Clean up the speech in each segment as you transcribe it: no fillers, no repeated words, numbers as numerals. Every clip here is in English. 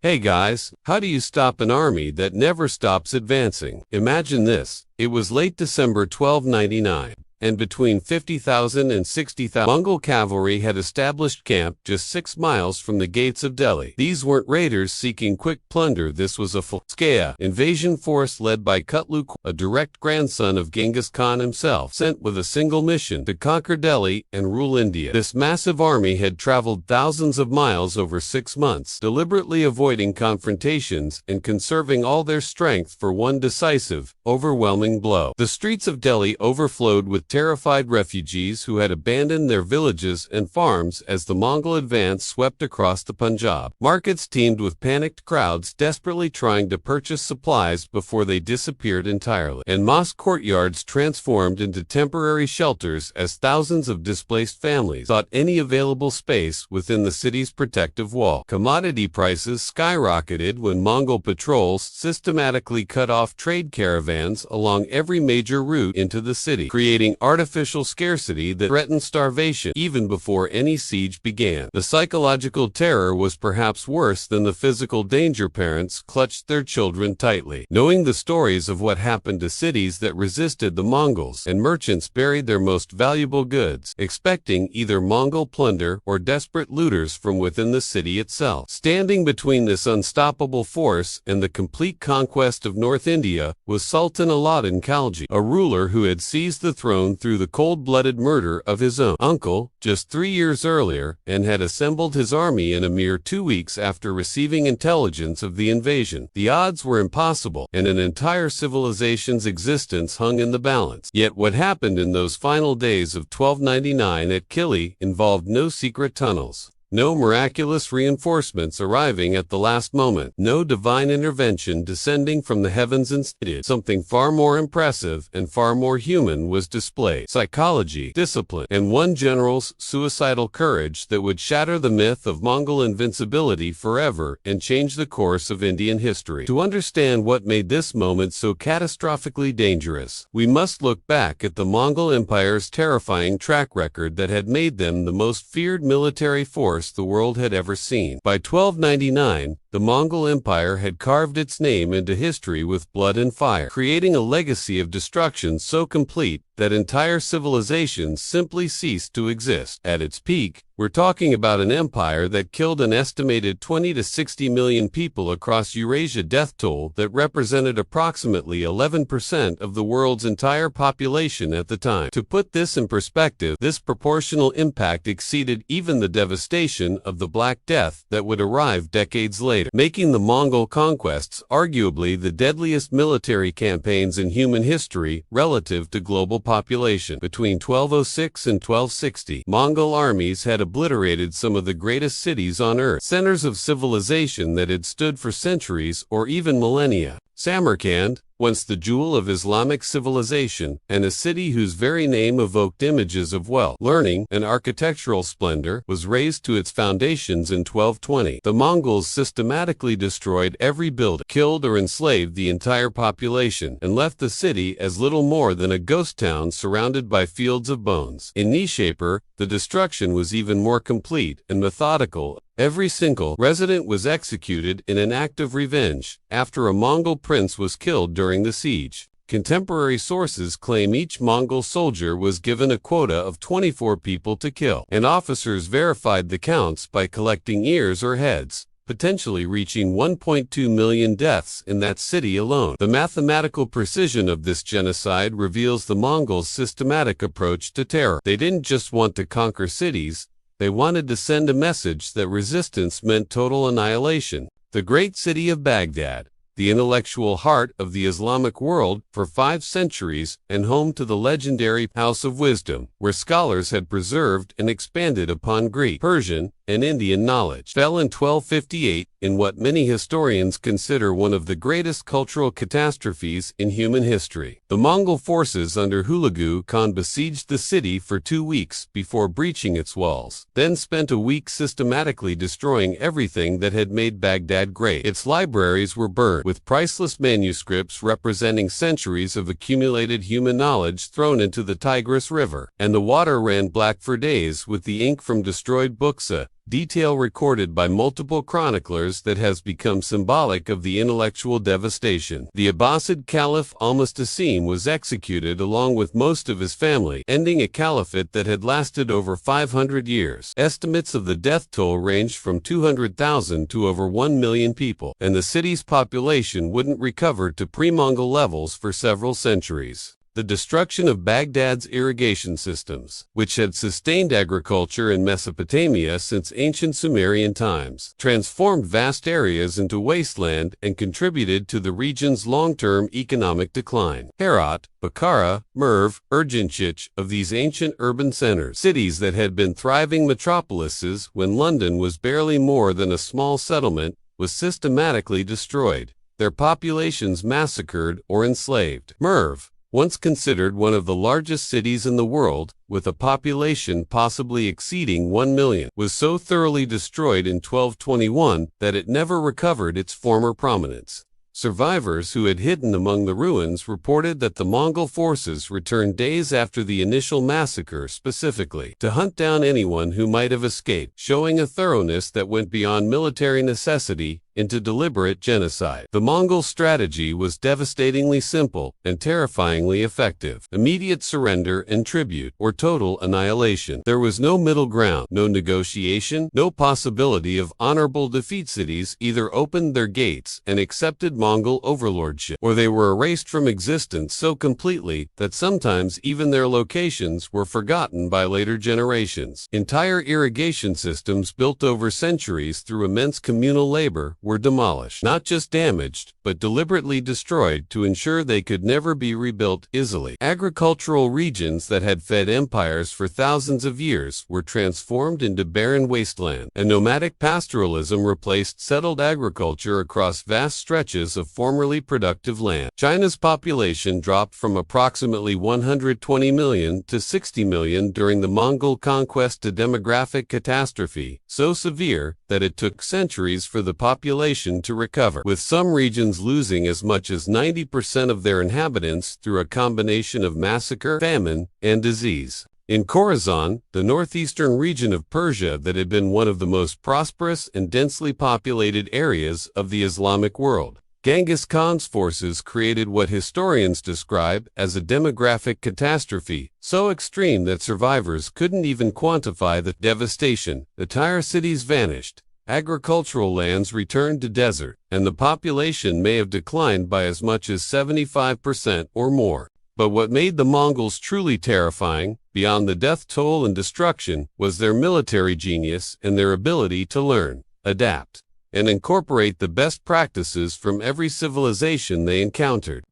Hey guys, how do you stop an army that never stops advancing? Imagine this. It was late December 1299, and between 50,000 and 60,000 Mongol cavalry had established camp just 6 miles from the gates of Delhi. These weren't raiders seeking quick plunder. This was a full-scale invasion force led by Kutluk, a direct grandson of Genghis Khan himself, sent with a single mission to conquer Delhi and rule India. This massive army had traveled thousands of miles over 6 months, deliberately avoiding confrontations and conserving all their strength for one decisive, overwhelming blow. The streets of Delhi overflowed with terrified refugees who had abandoned their villages and farms as the Mongol advance swept across the Punjab. Markets teemed with panicked crowds desperately trying to purchase supplies before they disappeared entirely, and mosque courtyards transformed into temporary shelters as thousands of displaced families sought any available space within the city's protective wall. Commodity prices skyrocketed when Mongol patrols systematically cut off trade caravans along every major route into the city, creating artificial scarcity that threatened starvation even before any siege began. The psychological terror was perhaps worse than the physical danger. Parents clutched their children tightly, knowing the stories of what happened to cities that resisted the Mongols, and merchants buried their most valuable goods, expecting either Mongol plunder or desperate looters from within the city itself. Standing between this unstoppable force and the complete conquest of North India was Sultan Alauddin Khalji, a ruler who had seized the throne through the cold-blooded murder of his own uncle just 3 years earlier, and had assembled his army in a mere 2 weeks after receiving intelligence of the invasion. The odds were impossible, and an entire civilization's existence hung in the balance. Yet what happened in those final days of 1299 at Kili involved no secret tunnels, no miraculous reinforcements arriving at the last moment, no divine intervention descending from the heavens. Instead, something far more impressive and far more human was displayed: psychology, discipline, and one general's suicidal courage that would shatter the myth of Mongol invincibility forever and change the course of Indian history. To understand what made this moment so catastrophically dangerous, we must look back at the Mongol Empire's terrifying track record that had made them the most feared military force the world had ever seen. By 1299, the Mongol Empire had carved its name into history with blood and fire, creating a legacy of destruction so complete that entire civilizations simply ceased to exist. At its peak, we're talking about an empire that killed an estimated 20 to 60 million people across Eurasia, death toll that represented approximately 11% of the world's entire population at the time. To put this in perspective, this proportional impact exceeded even the devastation of the Black Death that would arrive decades later, making the Mongol conquests arguably the deadliest military campaigns in human history relative to global population. Between 1206 and 1260, Mongol armies had obliterated some of the greatest cities on earth, centers of civilization that had stood for centuries or even millennia. Samarkand, once the jewel of Islamic civilization, and a city whose very name evoked images of wealth, learning, and architectural splendor, was razed to its foundations in 1220. The Mongols systematically destroyed every building, killed or enslaved the entire population, and left the city as little more than a ghost town surrounded by fields of bones. In Nishapur, the destruction was even more complete and methodical. Every single resident was executed in an act of revenge after a Mongol prince was killed during the siege. Contemporary sources claim each Mongol soldier was given a quota of 24 people to kill, and officers verified the counts by collecting ears or heads, potentially reaching 1.2 million deaths in that city alone. The mathematical precision of this genocide reveals the Mongols' systematic approach to terror. They didn't just want to conquer cities, they wanted to send a message that resistance meant total annihilation. The great city of Baghdad, the intellectual heart of the Islamic world for 5 centuries and home to the legendary House of Wisdom, where scholars had preserved and expanded upon Greek, Persian, and Indian knowledge, fell in 1258 in what many historians consider one of the greatest cultural catastrophes in human history. The Mongol forces under Hulagu Khan besieged the city for 2 weeks before breaching its walls, then spent a week systematically destroying everything that had made Baghdad great. Its libraries were burned, with priceless manuscripts representing centuries of accumulated human knowledge thrown into the Tigris River, and the water ran black for days with the ink from destroyed books. detail recorded by multiple chroniclers that has become symbolic of the intellectual devastation. The Abbasid Caliph Al-Mustasim was executed along with most of his family, ending a caliphate that had lasted over 500 years. Estimates of the death toll ranged from 200,000 to over 1 million people, and the city's population wouldn't recover to pre-Mongol levels for several centuries. The destruction of Baghdad's irrigation systems, which had sustained agriculture in Mesopotamia since ancient Sumerian times, transformed vast areas into wasteland and contributed to the region's long-term economic decline. Herat, Bukhara, Merv, Urgenchich of these ancient urban centers, cities that had been thriving metropolises when London was barely more than a small settlement, was systematically destroyed, their populations massacred or enslaved. Merv, once considered one of the largest cities in the world, with a population possibly exceeding 1 million, was so thoroughly destroyed in 1221 that it never recovered its former prominence. Survivors who had hidden among the ruins reported that the Mongol forces returned days after the initial massacre specifically to hunt down anyone who might have escaped, showing a thoroughness that went beyond military necessity into deliberate genocide. The Mongol strategy was devastatingly simple and terrifyingly effective. Immediate surrender and tribute, or total annihilation. There was no middle ground, no negotiation, no possibility of honorable defeat. Cities either opened their gates and accepted Mongol overlordship, or they were erased from existence so completely that sometimes even their locations were forgotten by later generations. Entire irrigation systems built over centuries through immense communal labor were demolished, not just damaged, but deliberately destroyed to ensure they could never be rebuilt easily. Agricultural regions that had fed empires for thousands of years were transformed into barren wasteland, and nomadic pastoralism replaced settled agriculture across vast stretches of formerly productive land. China's population dropped from approximately 120 million to 60 million during the Mongol conquest, a demographic catastrophe so severe that it took centuries for the population to recover, with some regions losing as much as 90% of their inhabitants through a combination of massacre, famine, and disease. In Khorasan, the northeastern region of Persia that had been one of the most prosperous and densely populated areas of the Islamic world, Genghis Khan's forces created what historians describe as a demographic catastrophe, so extreme that survivors couldn't even quantify the devastation. Entire cities vanished, agricultural lands returned to desert, and the population may have declined by as much as 75% or more. But what made the Mongols truly terrifying, beyond the death toll and destruction, was their military genius and their ability to learn, adapt, and incorporate the best practices from every civilization they encountered.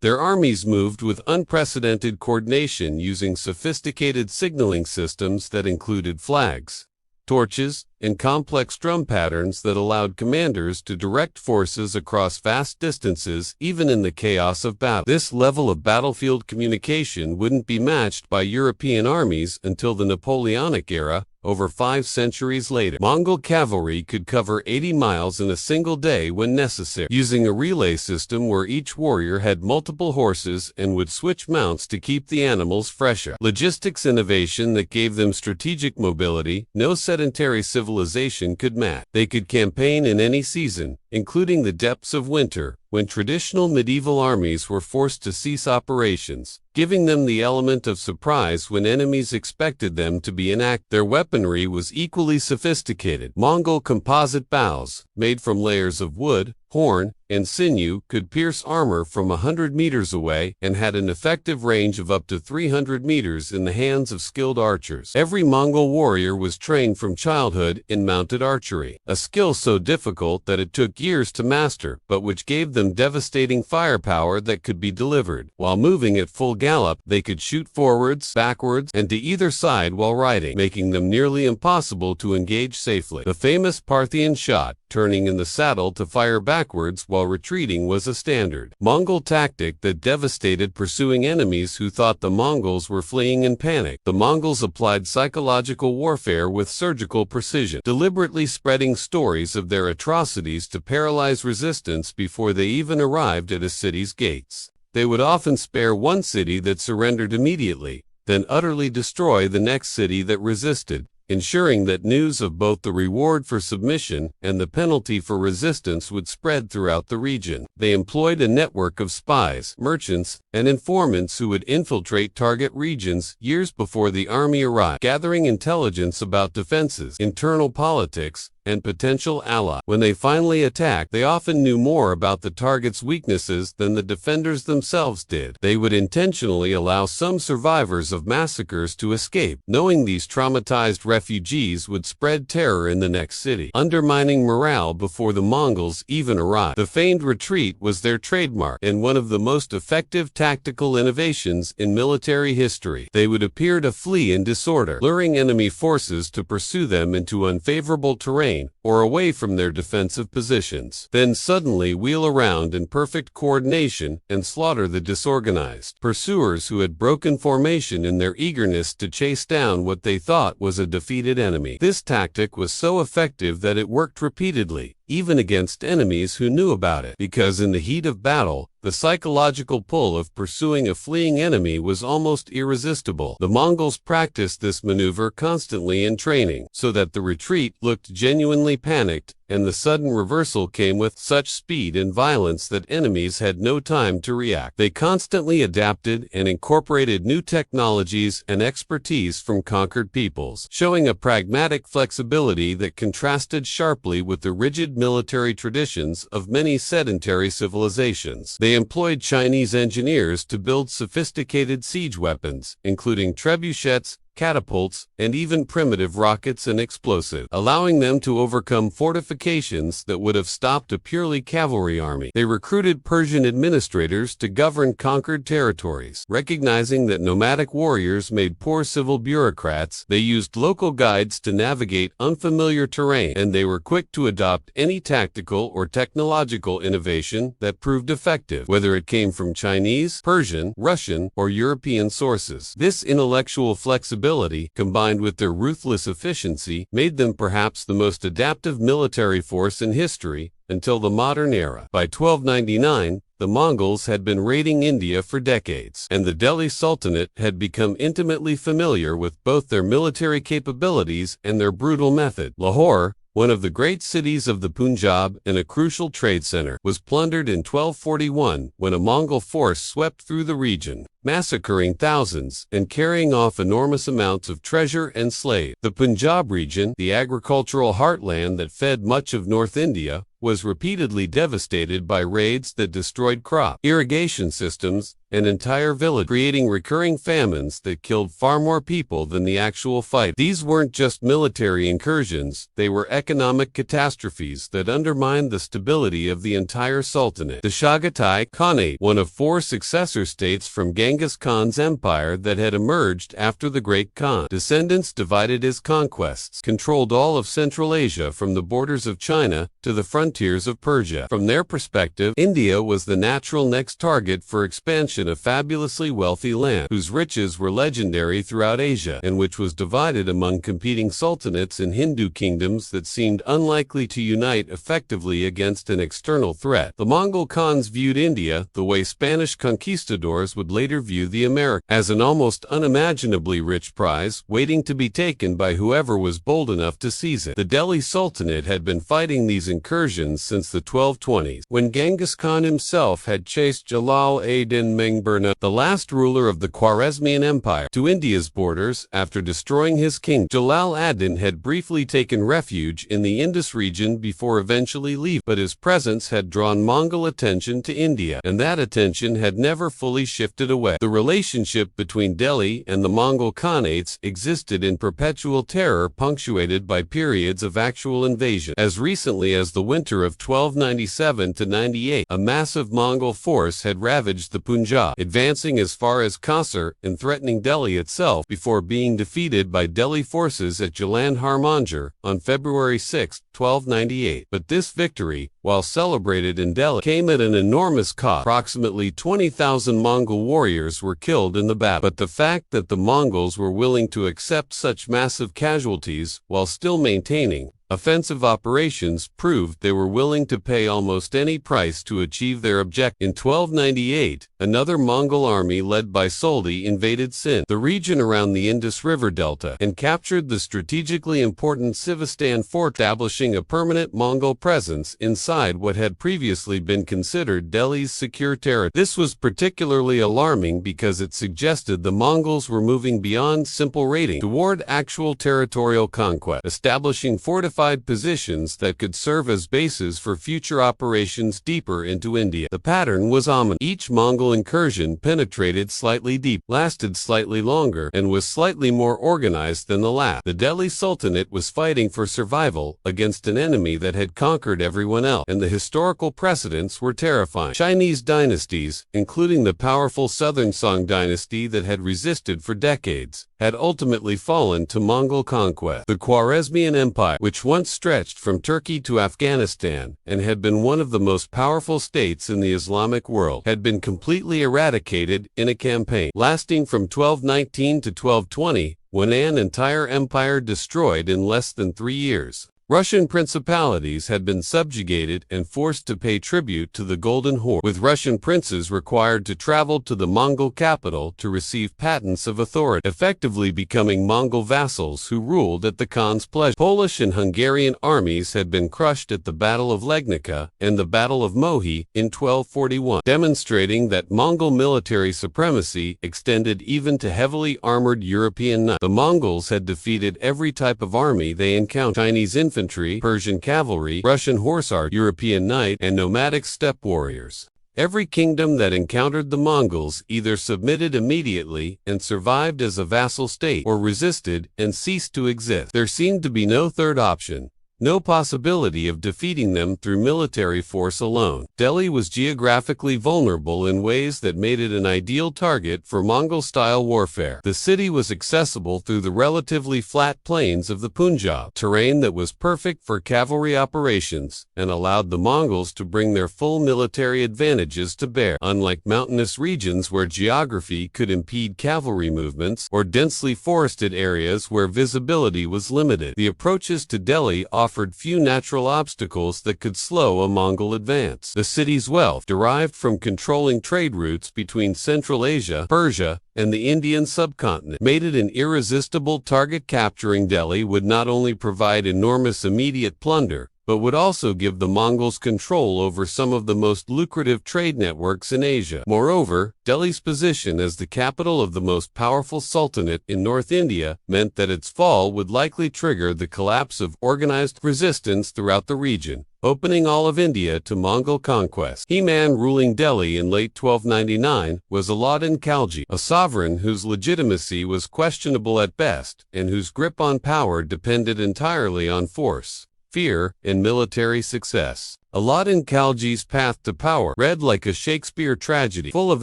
Their armies moved with unprecedented coordination, using sophisticated signaling systems that included flags, torches, and complex drum patterns that allowed commanders to direct forces across vast distances even in the chaos of battle. This level of battlefield communication wouldn't be matched by European armies until the Napoleonic era, over 5 centuries later. Mongol cavalry could cover 80 miles in a single day when necessary, using a relay system where each warrior had multiple horses and would switch mounts to keep the animals fresher. Logistics innovation that gave them strategic mobility no sedentary civilization could match. They could campaign in any season, including the depths of winter, when traditional medieval armies were forced to cease operations, giving them the element of surprise when enemies expected them to be inactive. Their weaponry was equally sophisticated. Mongol composite bows, made from layers of wood, horn, and sinew, could pierce armor from 100 meters away and had an effective range of up to 300 meters in the hands of skilled archers. Every Mongol warrior was trained from childhood in mounted archery, a skill so difficult that it took years to master, but which gave them devastating firepower that could be delivered. While moving at full gallop, they could shoot forwards, backwards, and to either side while riding, making them nearly impossible to engage safely. The famous Parthian shot, turning in the saddle to fire backwards while retreating, was a standard Mongol tactic that devastated pursuing enemies who thought the Mongols were fleeing in panic. The Mongols applied psychological warfare with surgical precision, deliberately spreading stories of their atrocities to paralyze resistance before they even arrived at a city's gates. They would often spare one city that surrendered immediately, then utterly destroy the next city that resisted, ensuring that news of both the reward for submission and the penalty for resistance would spread throughout the region. They employed a network of spies, merchants, and informants who would infiltrate target regions years before the army arrived, gathering intelligence about defenses, internal politics, and potential allies. When they finally attacked, they often knew more about the target's weaknesses than the defenders themselves did. They would intentionally allow some survivors of massacres to escape, knowing these traumatized refugees would spread terror in the next city, undermining morale before the Mongols even arrived. The feigned retreat was their trademark and one of the most effective tactical innovations in military history. They would appear to flee in disorder, luring enemy forces to pursue them into unfavorable terrain or away from their defensive positions, then suddenly wheel around in perfect coordination and slaughter the disorganized pursuers who had broken formation in their eagerness to chase down what they thought was a defeated enemy. This tactic was so effective that it worked repeatedly, even against enemies who knew about it, because in the heat of battle, the psychological pull of pursuing a fleeing enemy was almost irresistible. The Mongols practiced this maneuver constantly in training, so that the retreat looked genuinely panicked, and the sudden reversal came with such speed and violence that enemies had no time to react. They constantly adapted and incorporated new technologies and expertise from conquered peoples, showing a pragmatic flexibility that contrasted sharply with the rigid military traditions of many sedentary civilizations. They employed Chinese engineers to build sophisticated siege weapons, including trebuchets, catapults, and even primitive rockets and explosives, allowing them to overcome fortifications that would have stopped a purely cavalry army. They recruited Persian administrators to govern conquered territories. Recognizing that nomadic warriors made poor civil bureaucrats, they used local guides to navigate unfamiliar terrain, and they were quick to adopt any tactical or technological innovation that proved effective, whether it came from Chinese, Persian, Russian, or European sources. This intellectual flexibility, combined with their ruthless efficiency, made them perhaps the most adaptive military force in history until the modern era. By 1299, the Mongols had been raiding India for decades, and the Delhi Sultanate had become intimately familiar with both their military capabilities and their brutal method. Lahore, one of the great cities of the Punjab and a crucial trade center, was plundered in 1241 when a Mongol force swept through the region, massacring thousands and carrying off enormous amounts of treasure and slaves. The Punjab region, the agricultural heartland that fed much of North India, was repeatedly devastated by raids that destroyed crop, irrigation systems, and entire villages, creating recurring famines that killed far more people than the actual fight. These weren't just military incursions, they were economic catastrophes that undermined the stability of the entire sultanate. The Chagatai Khanate, one of four successor states from Genghis Khan's empire that had emerged after the Great Khan, descendants divided his conquests, controlled all of Central Asia from the borders of China to the frontiers of Persia. From their perspective, India was the natural next target for expansion of fabulously wealthy land, whose riches were legendary throughout Asia, and which was divided among competing sultanates and Hindu kingdoms that seemed unlikely to unite effectively against an external threat. The Mongol Khans viewed India the way Spanish conquistadors would later view the Americas, as an almost unimaginably rich prize waiting to be taken by whoever was bold enough to seize it. The Delhi Sultanate had been fighting these incursions since the 1220s, when Genghis Khan himself had chased Jalal ad-Din Mengburna, the last ruler of the Khwarezmian Empire, to India's borders after destroying his kingdom. Jalal ad-Din had briefly taken refuge in the Indus region before eventually leaving, but his presence had drawn Mongol attention to India, and that attention had never fully shifted away. The relationship between Delhi and the Mongol Khanates existed in perpetual terror, punctuated by periods of actual invasion. As recently as the winter of 1297 to 98, a massive Mongol force had ravaged the Punjab, advancing as far as Kasar and threatening Delhi itself before being defeated by Delhi forces at Jalan Harmanjar on February 6, 1298. But this victory, while celebrated in Delhi, came at an enormous cost. Approximately 20,000 Mongol warriors were killed in the battle. But the fact that the Mongols were willing to accept such massive casualties while still maintaining offensive operations proved they were willing to pay almost any price to achieve their objective. In 1298, another Mongol army led by Soldi invaded Sind, the region around the Indus River Delta, and captured the strategically important Sivastan fort, establishing a permanent Mongol presence inside what had previously been considered Delhi's secure territory. This was particularly alarming because it suggested the Mongols were moving beyond simple raiding toward actual territorial conquest, establishing fortified positions that could serve as bases for future operations deeper into India. The pattern was ominous. Each Mongol incursion penetrated slightly deep, lasted slightly longer, and was slightly more organized than the last. The Delhi Sultanate was fighting for survival against an enemy that had conquered everyone else, and the historical precedents were terrifying. Chinese dynasties, including the powerful Southern Song dynasty that had resisted for decades, had ultimately fallen to Mongol conquest. The Khwarezmian Empire, which once stretched from Turkey to Afghanistan and had been one of the most powerful states in the Islamic world, had been completely eradicated in a campaign lasting from 1219 to 1220, when an entire empire destroyed in less than 3 years. Russian principalities had been subjugated and forced to pay tribute to the Golden Horde, with Russian princes required to travel to the Mongol capital to receive patents of authority, effectively becoming Mongol vassals who ruled at the Khan's pleasure. Polish and Hungarian armies had been crushed at the Battle of Legnica and the Battle of Mohi in 1241, demonstrating that Mongol military supremacy extended even to heavily armored European knights. The Mongols had defeated every type of army they encountered: Chinese infantry, Persian cavalry, Russian horse archers, European knight, and nomadic steppe warriors. Every kingdom that encountered the Mongols either submitted immediately and survived as a vassal state, or resisted and ceased to exist. There seemed to be no third option. No possibility of defeating them through military force alone. Delhi was geographically vulnerable in ways that made it an ideal target for Mongol-style warfare. The city was accessible through the relatively flat plains of the Punjab, terrain that was perfect for cavalry operations and allowed the Mongols to bring their full military advantages to bear. Unlike mountainous regions where geography could impede cavalry movements, or densely forested areas where visibility was limited, the approaches to Delhi offered few natural obstacles that could slow a Mongol advance. The city's wealth, derived from controlling trade routes between Central Asia, Persia, and the Indian subcontinent, made it an irresistible target. Capturing Delhi would not only provide enormous immediate plunder, but would also give the Mongols control over some of the most lucrative trade networks in Asia. Moreover, Delhi's position as the capital of the most powerful sultanate in North India meant that its fall would likely trigger the collapse of organized resistance throughout the region, opening all of India to Mongol conquest. The man ruling Delhi in late 1299 was Alauddin Khalji, a sovereign whose legitimacy was questionable at best, and whose grip on power depended entirely on force, fear, and military success. Alauddin Khalji's path to power read like a Shakespeare tragedy, full of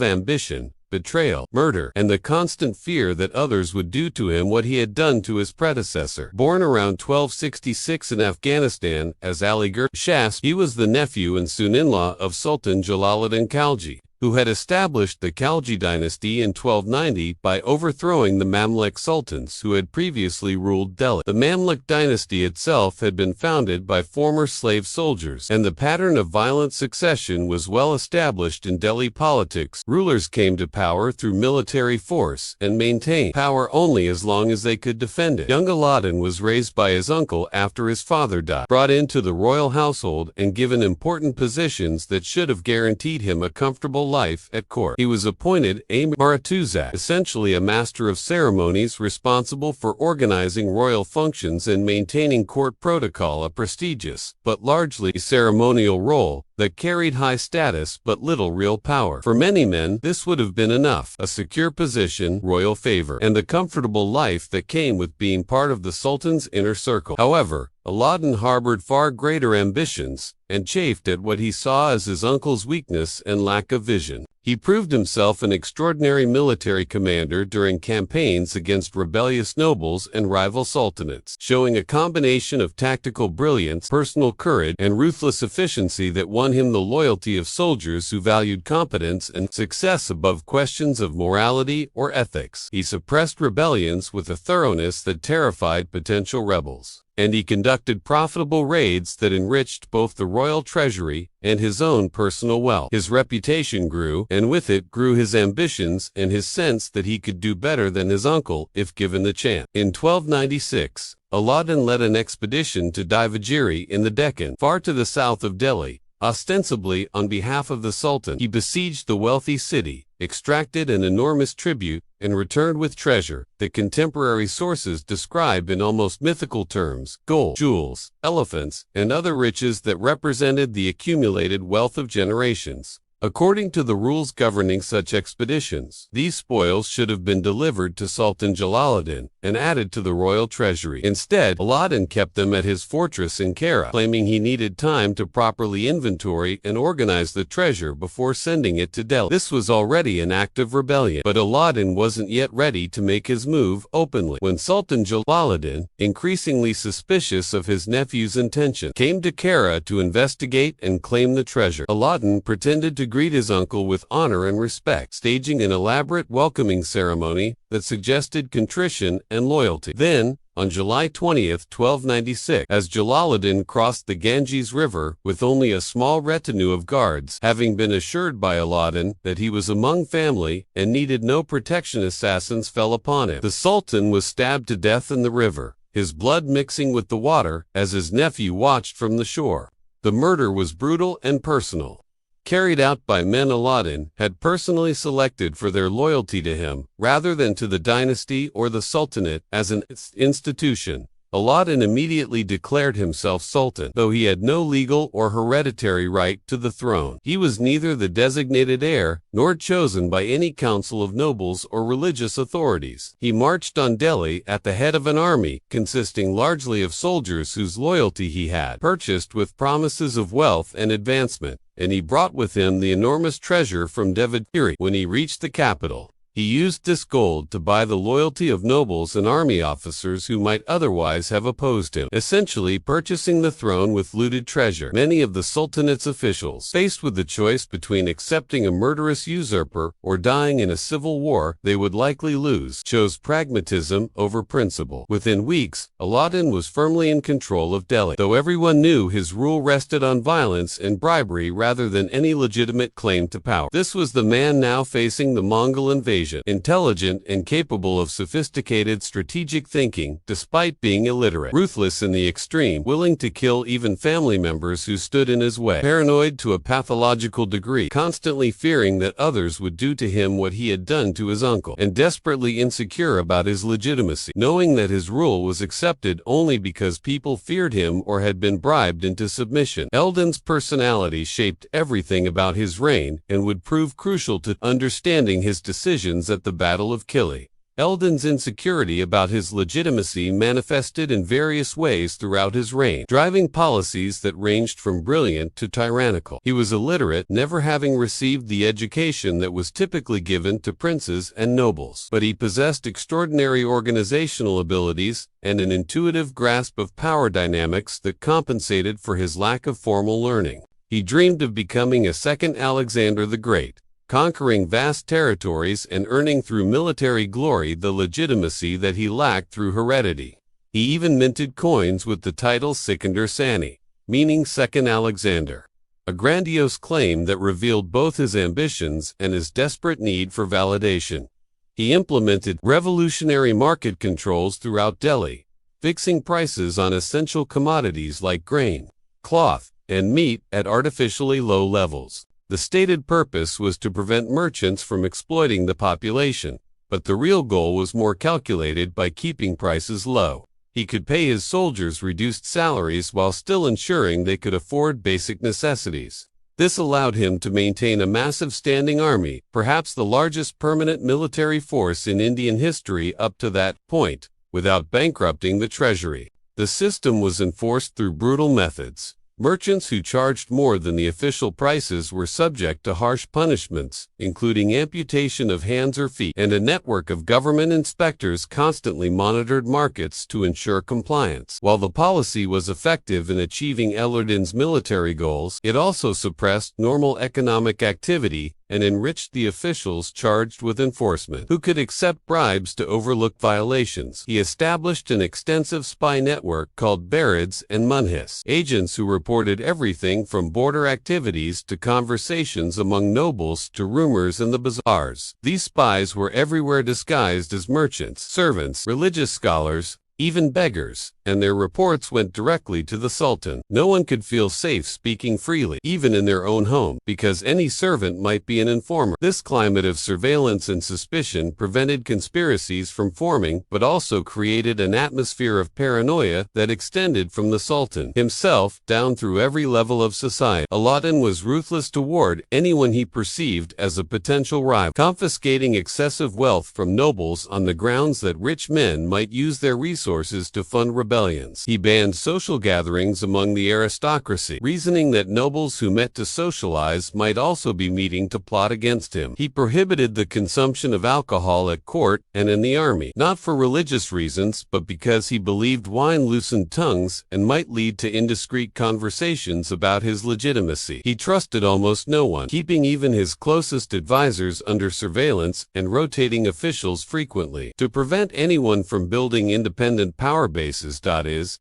ambition, betrayal, murder, and the constant fear that others would do to him what he had done to his predecessor. Born around 1266 in Afghanistan as Aligarh Shah, he was the nephew and son-in-law of Sultan Jalaluddin Khalji, who had established the Khalji dynasty in 1290 by overthrowing the Mamluk sultans who had previously ruled Delhi. The Mamluk dynasty itself had been founded by former slave soldiers, and the pattern of violent succession was well established in Delhi politics. Rulers came to power through military force and maintained power only as long as they could defend it. Young Alauddin was raised by his uncle after his father died, brought into the royal household, and given important positions that should have guaranteed him a comfortable life at court. He was appointed a Maratuzak, essentially a master of ceremonies responsible for organizing royal functions and maintaining court protocol, a prestigious, but largely ceremonial role that carried high status but little real power. For many men, this would have been enough: a secure position, royal favor, and the comfortable life that came with being part of the Sultan's inner circle. However, Alauddin harbored far greater ambitions, and chafed at what he saw as his uncle's weakness and lack of vision. He proved himself an extraordinary military commander during campaigns against rebellious nobles and rival sultanates, showing a combination of tactical brilliance, personal courage, and ruthless efficiency that won him the loyalty of soldiers who valued competence and success above questions of morality or ethics. He suppressed rebellions with a thoroughness that terrified potential rebels, and he conducted profitable raids that enriched both the royal treasury and his own personal wealth. His reputation grew, and with it grew his ambitions and his sense that he could do better than his uncle if given the chance. In 1296, Alauddin led an expedition to Divagiri in the Deccan, far to the south of Delhi. Ostensibly on behalf of the Sultan, he besieged the wealthy city, extracted an enormous tribute, and returned with treasure that contemporary sources describe in almost mythical terms: gold, jewels, elephants, and other riches that represented the accumulated wealth of generations. According to the rules governing such expeditions, these spoils should have been delivered to Sultan Alauddin and added to the royal treasury. Instead, Alauddin kept them at his fortress in Kara, claiming he needed time to properly inventory and organize the treasure before sending it to Delhi. This was already an act of rebellion, but Alauddin wasn't yet ready to make his move openly. When Sultan Alauddin, increasingly suspicious of his nephew's intention, came to Kara to investigate and claim the treasure, Alauddin pretended to greet his uncle with honor and respect, staging an elaborate welcoming ceremony that suggested contrition and loyalty. Then, on July 20th, 1296, as Jalaluddin crossed the Ganges River with only a small retinue of guards, having been assured by Alauddin that he was among family and needed no protection, assassins fell upon him. The Sultan was stabbed to death in the river, his blood mixing with the water as his nephew watched from the shore. The murder was brutal and personal, carried out by men Alauddin had personally selected for their loyalty to him, rather than to the dynasty or the sultanate as an institution. Alauddin immediately declared himself sultan, though he had no legal or hereditary right to the throne. He was neither the designated heir, nor chosen by any council of nobles or religious authorities. He marched on Delhi at the head of an army consisting largely of soldiers whose loyalty he had purchased with promises of wealth and advancement, and he brought with him the enormous treasure from Devagiri. When he reached the capital, he used this gold to buy the loyalty of nobles and army officers who might otherwise have opposed him, essentially purchasing the throne with looted treasure. Many of the Sultanate's officials, faced with the choice between accepting a murderous usurper or dying in a civil war they would likely lose, chose pragmatism over principle. Within weeks, Alauddin was firmly in control of Delhi, though everyone knew his rule rested on violence and bribery rather than any legitimate claim to power. This was the man now facing the Mongol invasion, intelligent and capable of sophisticated strategic thinking despite being illiterate, ruthless in the extreme, willing to kill even family members who stood in his way, paranoid to a pathological degree, constantly fearing that others would do to him what he had done to his uncle, and desperately insecure about his legitimacy, knowing that his rule was accepted only because people feared him or had been bribed into submission. Alauddin's personality shaped everything about his reign and would prove crucial to understanding his decisions at the Battle of Kili. Alauddin's insecurity about his legitimacy manifested in various ways throughout his reign, driving policies that ranged from brilliant to tyrannical. He was illiterate, never having received the education that was typically given to princes and nobles, but he possessed extraordinary organizational abilities and an intuitive grasp of power dynamics that compensated for his lack of formal learning. He dreamed of becoming a second Alexander the Great, conquering vast territories and earning through military glory the legitimacy that he lacked through heredity. He even minted coins with the title Sikandar Sani, meaning Second Alexander, a grandiose claim that revealed both his ambitions and his desperate need for validation. He implemented revolutionary market controls throughout Delhi, fixing prices on essential commodities like grain, cloth, and meat at artificially low levels. The stated purpose was to prevent merchants from exploiting the population, but the real goal was more calculated. By keeping prices low, he could pay his soldiers reduced salaries while still ensuring they could afford basic necessities. This allowed him to maintain a massive standing army, perhaps the largest permanent military force in Indian history up to that point, without bankrupting the treasury. The system was enforced through brutal methods. Merchants who charged more than the official prices were subject to harsh punishments, including amputation of hands or feet, and a network of government inspectors constantly monitored markets to ensure compliance. While the policy was effective in achieving Alauddin's military goals, it also suppressed normal economic activity and enriched the officials charged with enforcement, who could accept bribes to overlook violations. He established an extensive spy network called Barids and Munhis, agents who reported everything from border activities to conversations among nobles to rumors in the bazaars. These spies were everywhere disguised as merchants, servants, religious scholars, even beggars, and their reports went directly to the Sultan. No one could feel safe speaking freely, even in their own home, because any servant might be an informer. This climate of surveillance and suspicion prevented conspiracies from forming, but also created an atmosphere of paranoia that extended from the Sultan himself down through every level of society. Alauddin was ruthless toward anyone he perceived as a potential rival, confiscating excessive wealth from nobles on the grounds that rich men might use their resources to fund rebellions. He banned social gatherings among the aristocracy, reasoning that nobles who met to socialize might also be meeting to plot against him. He prohibited the consumption of alcohol at court and in the army, not for religious reasons, but because he believed wine loosened tongues and might lead to indiscreet conversations about his legitimacy. He trusted almost no one, keeping even his closest advisors under surveillance and rotating officials frequently. To prevent anyone from building independent power bases,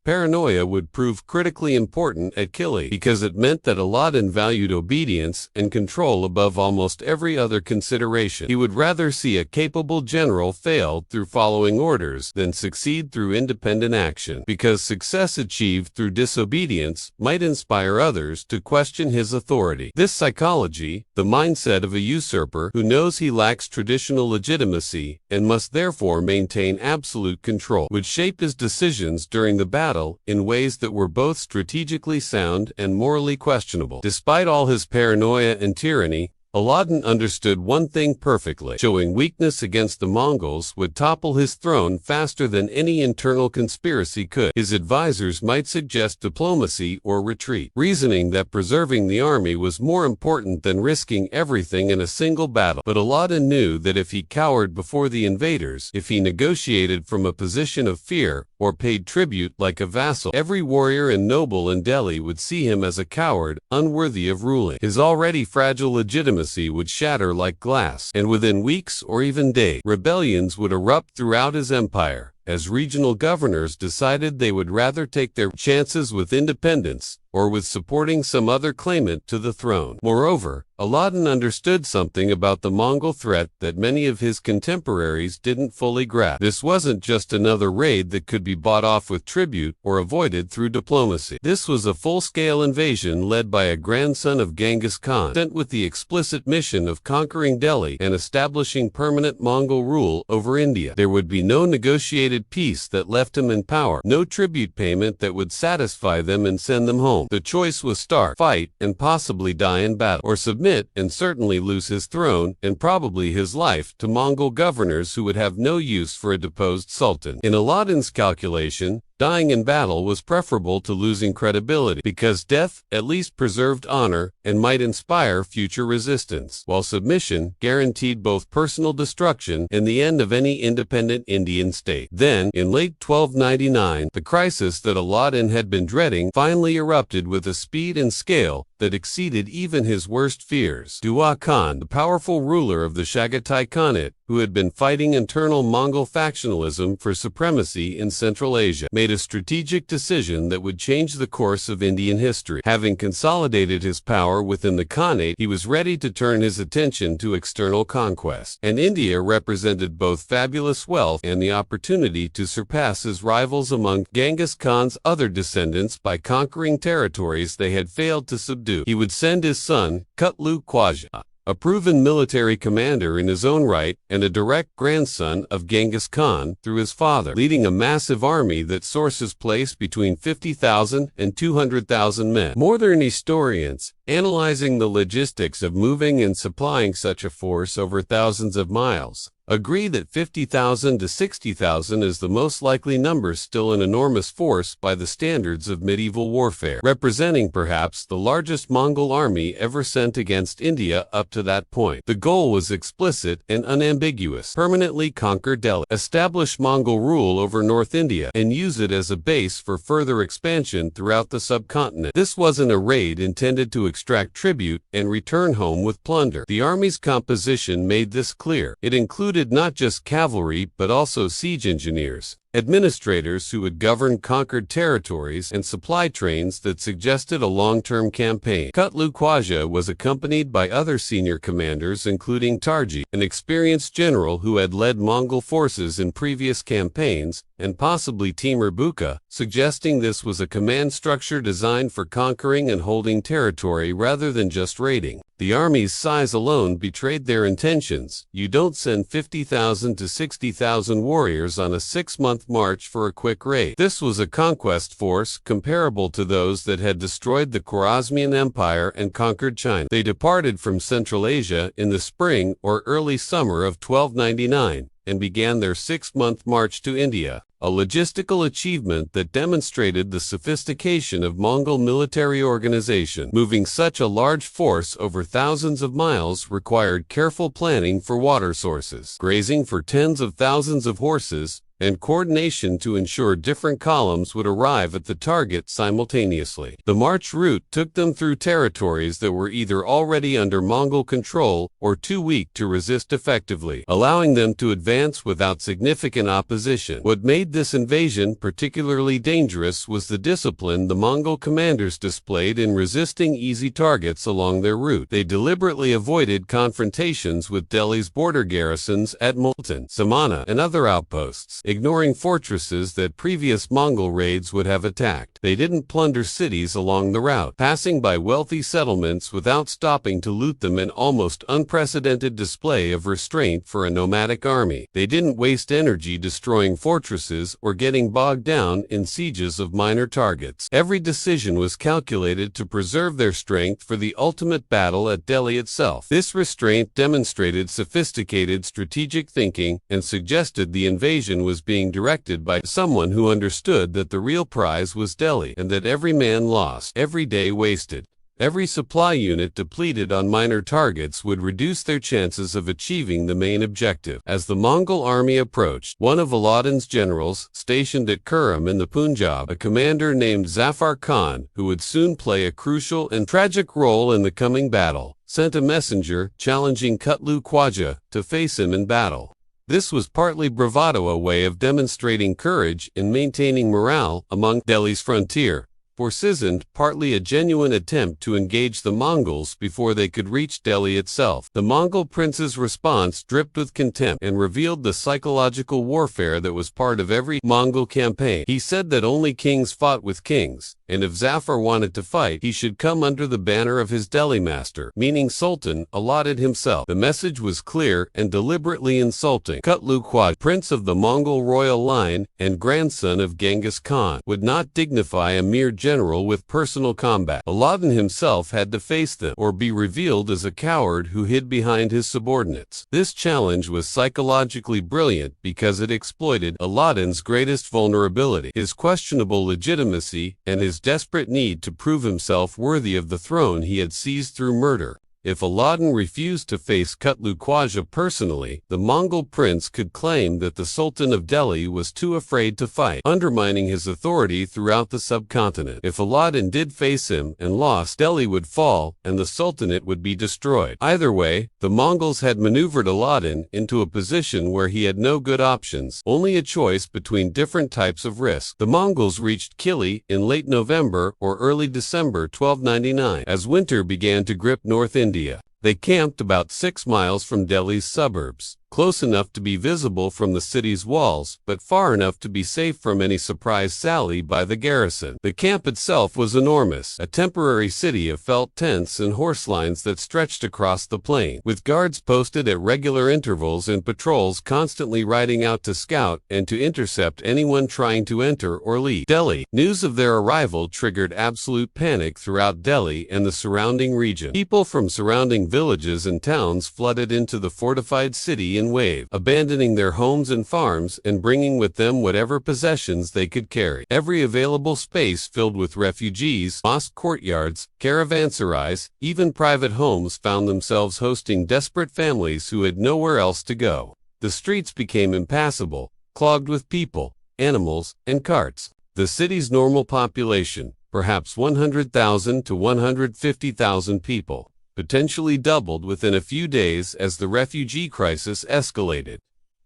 paranoia would prove critically important at Kili, because it meant that Alauddin valued obedience and control above almost every other consideration. He would rather see a capable general fail through following orders than succeed through independent action, because success achieved through disobedience might inspire others to question his authority. This psychology, the mindset of a usurper who knows he lacks traditional legitimacy and must therefore maintain absolute control, would shape his decisions during the battle in ways that were both strategically sound and morally questionable. Despite all his paranoia and tyranny, Alauddin understood one thing perfectly: showing weakness against the Mongols would topple his throne faster than any internal conspiracy could. His advisors might suggest diplomacy or retreat, reasoning that preserving the army was more important than risking everything in a single battle. But Alauddin knew that if he cowered before the invaders, if he negotiated from a position of fear, or paid tribute like a vassal, every warrior and noble in Delhi would see him as a coward, unworthy of ruling. His already fragile legitimacy would shatter like glass, and within weeks or even days, rebellions would erupt throughout his empire, as regional governors decided they would rather take their chances with independence or with supporting some other claimant to the throne. Moreover, Alauddin understood something about the Mongol threat that many of his contemporaries didn't fully grasp. This wasn't just another raid that could be bought off with tribute or avoided through diplomacy. This was a full-scale invasion led by a grandson of Genghis Khan, sent with the explicit mission of conquering Delhi and establishing permanent Mongol rule over India. There would be no negotiated peace that left him in power, no tribute payment that would satisfy them and send them home. The choice was stark, fight, and possibly die in battle, or submit and certainly lose his throne, and probably his life, to Mongol governors who would have no use for a deposed sultan. In Alauddin's calculation, dying in battle was preferable to losing credibility, because death at least preserved honor and might inspire future resistance, while submission guaranteed both personal destruction and the end of any independent Indian state. Then, in late 1299, the crisis that Alauddin had been dreading finally erupted with a speed and scale that exceeded even his worst fears. Dua Khan, the powerful ruler of the Chagatai Khanate, who had been fighting internal Mongol factionalism for supremacy in Central Asia, made a strategic decision that would change the course of Indian history. Having consolidated his power within the Khanate, he was ready to turn his attention to external conquest, and India represented both fabulous wealth and the opportunity to surpass his rivals among Genghis Khan's other descendants by conquering territories they had failed to subdue. He would send his son, Kutlu Khwaja, a proven military commander in his own right and a direct grandson of Genghis Khan through his father, leading a massive army that sources place between 50,000 and 200,000 men. Modern historians, analyzing the logistics of moving and supplying such a force over thousands of miles, agree that 50,000 to 60,000 is the most likely number, still an enormous force by the standards of medieval warfare, representing perhaps the largest Mongol army ever sent against India up to that point. The goal was explicit and unambiguous: permanently conquer Delhi, establish Mongol rule over North India, and use it as a base for further expansion throughout the subcontinent. This wasn't a raid intended to extract tribute and return home with plunder. The army's composition made this clear. It included not just cavalry but also siege engineers, administrators who would govern conquered territories, and supply trains that suggested a long-term campaign. Kutlu Khwaja was accompanied by other senior commanders, including Tarji, an experienced general who had led Mongol forces in previous campaigns, and possibly Timur Buka, suggesting this was a command structure designed for conquering and holding territory rather than just raiding. The army's size alone betrayed their intentions. You don't send 50,000 to 60,000 warriors on a 6-month march for a quick raid. This was a conquest force comparable to those that had destroyed the Khwarezmian Empire and conquered China. They departed from Central Asia in the spring or early summer of 1299 and began their 6-month march to India, a logistical achievement that demonstrated the sophistication of Mongol military organization. Moving such a large force over thousands of miles required careful planning for water sources, grazing for tens of thousands of horses, and coordination to ensure different columns would arrive at the target simultaneously. The march route took them through territories that were either already under Mongol control or too weak to resist effectively, allowing them to advance without significant opposition. What made this invasion particularly dangerous was the discipline the Mongol commanders displayed in resisting easy targets along their route. They deliberately avoided confrontations with Delhi's border garrisons at Multan, Samana, and other outposts, ignoring fortresses that previous Mongol raids would have attacked. They didn't plunder cities along the route, passing by wealthy settlements without stopping to loot them, an almost unprecedented display of restraint for a nomadic army. They didn't waste energy destroying fortresses or getting bogged down in sieges of minor targets. Every decision was calculated to preserve their strength for the ultimate battle at Delhi itself. This restraint demonstrated sophisticated strategic thinking and suggested the invasion was being directed by someone who understood that the real prize was Delhi, and that every man lost, every day wasted, every supply unit depleted on minor targets would reduce their chances of achieving the main objective. As the Mongol army approached, one of Alauddin's generals, stationed at Kurram in the Punjab, a commander named Zafar Khan, who would soon play a crucial and tragic role in the coming battle, sent a messenger challenging Kutlu Khwaja to face him in battle. This was partly bravado, a way of demonstrating courage and maintaining morale among Delhi's frontier forces, and partly a genuine attempt to engage the Mongols before they could reach Delhi itself. The Mongol prince's response dripped with contempt and revealed the psychological warfare that was part of every Mongol campaign. He said that only kings fought with kings, and if Zafar wanted to fight, he should come under the banner of his Delhi master, meaning Sultan Alauddin himself. The message was clear and deliberately insulting. Kutlu Khwaja, prince of the Mongol royal line and grandson of Genghis Khan, would not dignify a mere general with personal combat. Alauddin himself had to face them, or be revealed as a coward who hid behind his subordinates. This challenge was psychologically brilliant because it exploited Alauddin's greatest vulnerability, his questionable legitimacy, and his desperate need to prove himself worthy of the throne he had seized through murder. If Alauddin refused to face Kutlu Khwaja personally, the Mongol prince could claim that the Sultan of Delhi was too afraid to fight, undermining his authority throughout the subcontinent. If Alauddin did face him and lost, Delhi would fall and the Sultanate would be destroyed. Either way, the Mongols had maneuvered Alauddin into a position where he had no good options, only a choice between different types of risk. The Mongols reached Kili in late November or early December 1299. As winter began to grip North India, they camped about 6 miles from Delhi's suburbs, close enough to be visible from the city's walls, but far enough to be safe from any surprise sally by the garrison. The camp itself was enormous, a temporary city of felt tents and horse lines that stretched across the plain, with guards posted at regular intervals and patrols constantly riding out to scout and to intercept anyone trying to enter or leave Delhi. News of their arrival triggered absolute panic throughout Delhi and the surrounding region. People from surrounding villages and towns flooded into the fortified city Scythian wave, abandoning their homes and farms and bringing with them whatever possessions they could carry. Every available space filled with refugees, mosque courtyards, caravanserais, even private homes found themselves hosting desperate families who had nowhere else to go. The streets became impassable, clogged with people, animals, and carts. The city's normal population, perhaps 100,000 to 150,000 people, potentially doubled within a few days as the refugee crisis escalated.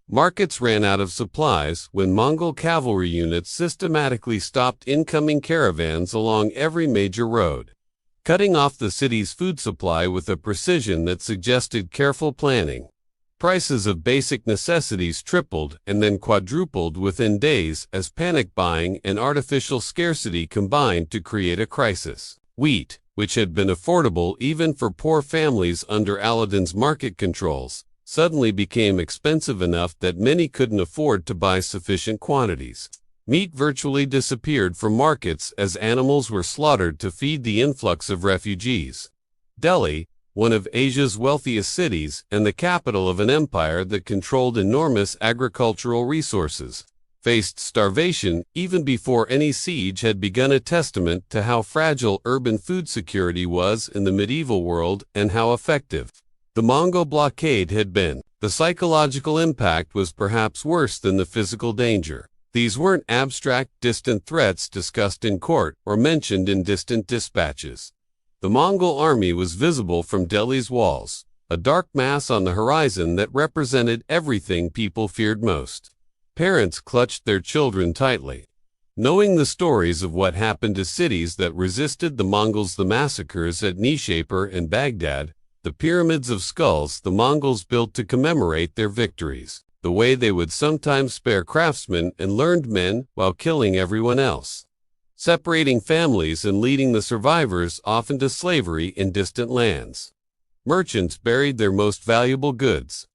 Markets ran out of supplies when Mongol cavalry units systematically stopped incoming caravans along every major road, cutting off the city's food supply with a precision that suggested careful planning. Prices of basic necessities tripled and then quadrupled within days as panic buying and artificial scarcity combined to create a crisis. Wheat, which had been affordable even for poor families under Alauddin's market controls, suddenly became expensive enough that many couldn't afford to buy sufficient quantities. Meat virtually disappeared from markets as animals were slaughtered to feed the influx of refugees. Delhi, one of Asia's wealthiest cities and the capital of an empire that controlled enormous agricultural resources, faced starvation even before any siege had begun, a testament to how fragile urban food security was in the medieval world and how effective the Mongol blockade had been. The psychological impact was perhaps worse than the physical danger. These weren't abstract, distant threats discussed in court or mentioned in distant dispatches. The Mongol army was visible from Delhi's walls, a dark mass on the horizon that represented everything people feared most. Parents clutched their children tightly, knowing the stories of what happened to cities that resisted the Mongols, the massacres at Nishapur and Baghdad, the pyramids of skulls the Mongols built to commemorate their victories, the way they would sometimes spare craftsmen and learned men while killing everyone else, separating families and leading the survivors off into slavery in distant lands. Merchants buried their most valuable goods,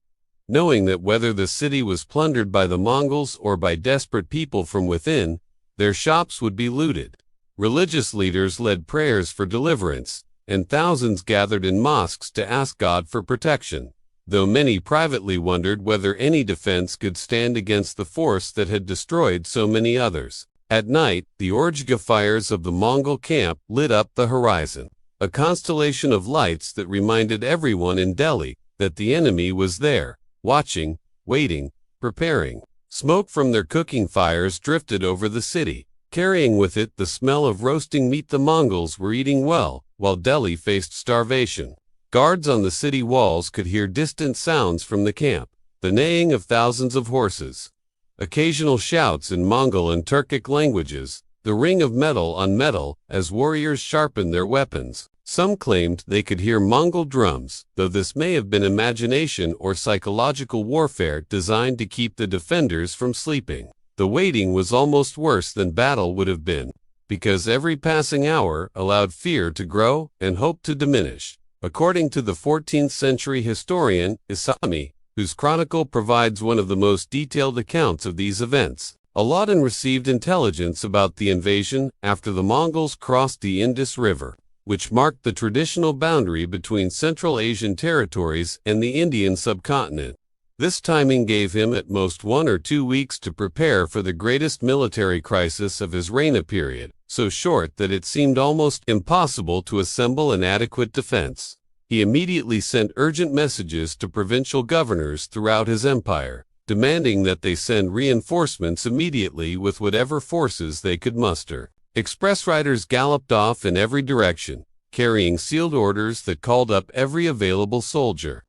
knowing that whether the city was plundered by the Mongols or by desperate people from within, their shops would be looted. Religious leaders led prayers for deliverance, and thousands gathered in mosques to ask God for protection, though many privately wondered whether any defense could stand against the force that had destroyed so many others. At night, the Orjga fires of the Mongol camp lit up the horizon, a constellation of lights that reminded everyone in Delhi that the enemy was there, watching, waiting, preparing. Smoke from their cooking fires drifted over the city, carrying with it the smell of roasting meat. The Mongols were eating well, while Delhi faced starvation. Guards on the city walls could hear distant sounds from the camp, the neighing of thousands of horses, occasional shouts in Mongol and Turkic languages, the ring of metal on metal as warriors sharpened their weapons. Some claimed they could hear Mongol drums, though this may have been imagination or psychological warfare designed to keep the defenders from sleeping. The waiting was almost worse than battle would have been, because every passing hour allowed fear to grow and hope to diminish. According to the 14th century historian Isami, whose chronicle provides one of the most detailed accounts of these events, Alauddin received intelligence about the invasion after the Mongols crossed the Indus River, which marked the traditional boundary between Central Asian territories and the Indian subcontinent. This timing gave him at most 1 or 2 weeks to prepare for the greatest military crisis of his reign, a period so short that it seemed almost impossible to assemble an adequate defense. He immediately sent urgent messages to provincial governors throughout his empire, demanding that they send reinforcements immediately with whatever forces they could muster. Express riders galloped off in every direction, carrying sealed orders that called up every available soldier.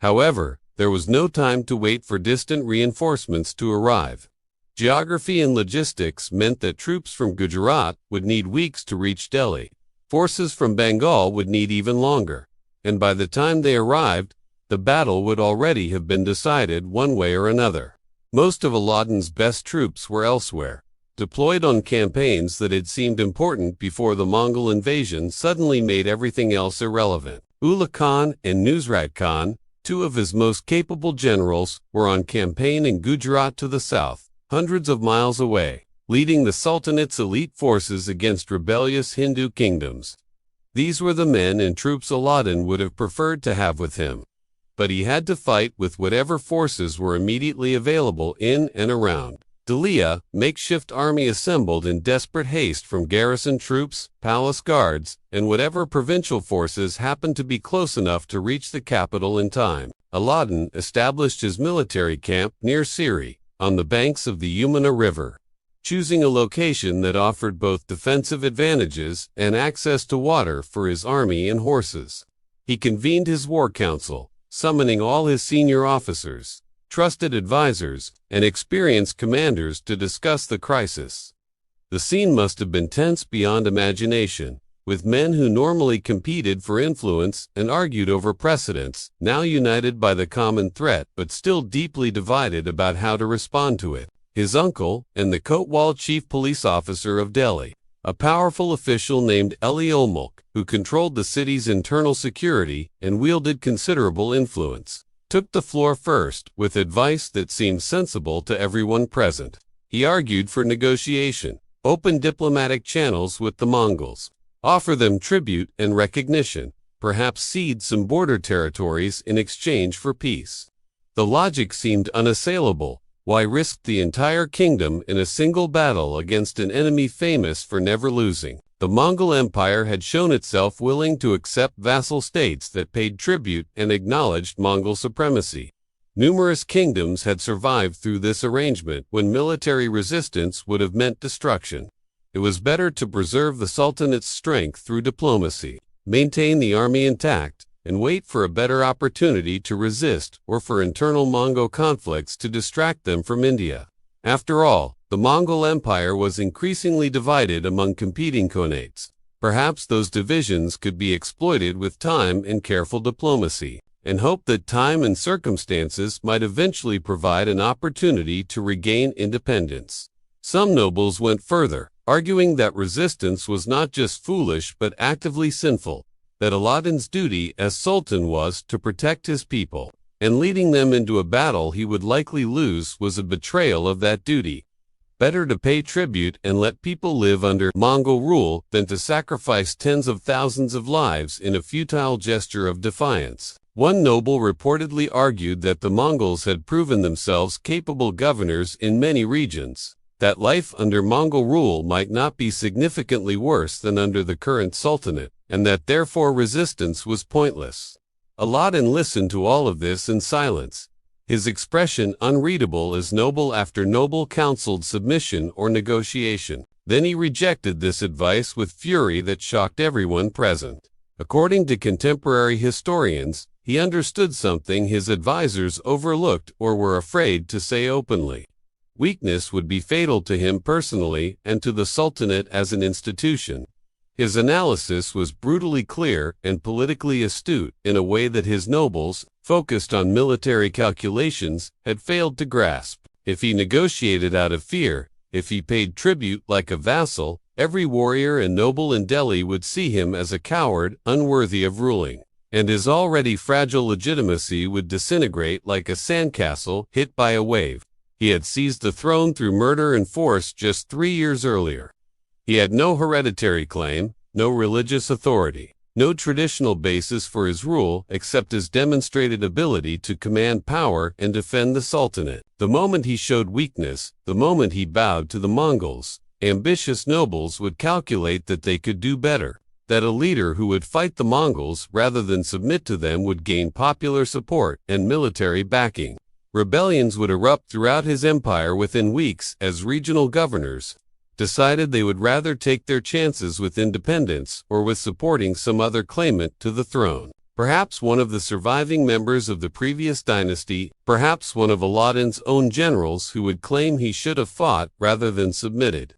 However, there was no time to wait for distant reinforcements to arrive. Geography and logistics meant that troops from Gujarat would need weeks to reach Delhi. Forces from Bengal would need even longer, and by the time they arrived, the battle would already have been decided one way or another. Most of Alauddin's best troops were elsewhere, deployed on campaigns that had seemed important before the Mongol invasion suddenly made everything else irrelevant. Ulugh Khan and Nusrat Khan, two of his most capable generals, were on campaign in Gujarat to the south, hundreds of miles away, leading the Sultanate's elite forces against rebellious Hindu kingdoms. These were the men and troops Alauddin would have preferred to have with him. but he had to fight with whatever forces were immediately available in and around Dalia, makeshift army assembled in desperate haste from garrison troops, palace guards, and whatever provincial forces happened to be close enough to reach the capital in time. Alauddin established his military camp near Siri, on the banks of the Yamuna River, choosing a location that offered both defensive advantages and access to water for his army and horses. He convened his war council, summoning all his senior officers, trusted advisors, and experienced commanders to discuss the crisis. The scene must have been tense beyond imagination, with men who normally competed for influence and argued over precedents, now united by the common threat but still deeply divided about how to respond to it. His uncle, and the Kotwal chief police officer of Delhi, a powerful official named Eli Olmulk, who controlled the city's internal security and wielded considerable influence, took the floor first with advice that seemed sensible to everyone present. He argued for negotiation, open diplomatic channels with the Mongols, offer them tribute and recognition, perhaps cede some border territories in exchange for peace. The logic seemed unassailable. Why risk the entire kingdom in a single battle against an enemy famous for never losing? The Mongol Empire had shown itself willing to accept vassal states that paid tribute and acknowledged Mongol supremacy. Numerous kingdoms had survived through this arrangement when military resistance would have meant destruction. It was better to preserve the Sultanate's strength through diplomacy, maintain the army intact, and wait for a better opportunity to resist or for internal Mongol conflicts to distract them from India. After all, the Mongol Empire was increasingly divided among competing khanates. Perhaps those divisions could be exploited with time and careful diplomacy, and hope that time and circumstances might eventually provide an opportunity to regain independence. Some nobles went further, arguing that resistance was not just foolish but actively sinful, that Alauddin's duty as sultan was to protect his people, and leading them into a battle he would likely lose was a betrayal of that duty. Better to pay tribute and let people live under Mongol rule than to sacrifice tens of thousands of lives in a futile gesture of defiance. One noble reportedly argued that the Mongols had proven themselves capable governors in many regions, that life under Mongol rule might not be significantly worse than under the current sultanate, and that therefore resistance was pointless. Alauddin listened to all of this in silence, his expression unreadable as noble after noble counseled submission or negotiation. Then he rejected this advice with fury that shocked everyone present. According to contemporary historians, he understood something his advisors overlooked or were afraid to say openly. Weakness would be fatal to him personally and to the Sultanate as an institution. His analysis was brutally clear and politically astute in a way that his nobles, focused on military calculations, had failed to grasp. If he negotiated out of fear, if he paid tribute like a vassal, every warrior and noble in Delhi would see him as a coward unworthy of ruling, and his already fragile legitimacy would disintegrate like a sandcastle hit by a wave. He had seized the throne through murder and force just 3 years earlier. He had no hereditary claim, no religious authority, no traditional basis for his rule except his demonstrated ability to command power and defend the Sultanate. The moment he showed weakness, the moment he bowed to the Mongols, ambitious nobles would calculate that they could do better, that a leader who would fight the Mongols rather than submit to them would gain popular support and military backing. Rebellions would erupt throughout his empire within weeks as regional governors decided they would rather take their chances with independence or with supporting some other claimant to the throne. Perhaps one of the surviving members of the previous dynasty, perhaps one of Alauddin's own generals who would claim he should have fought rather than submitted.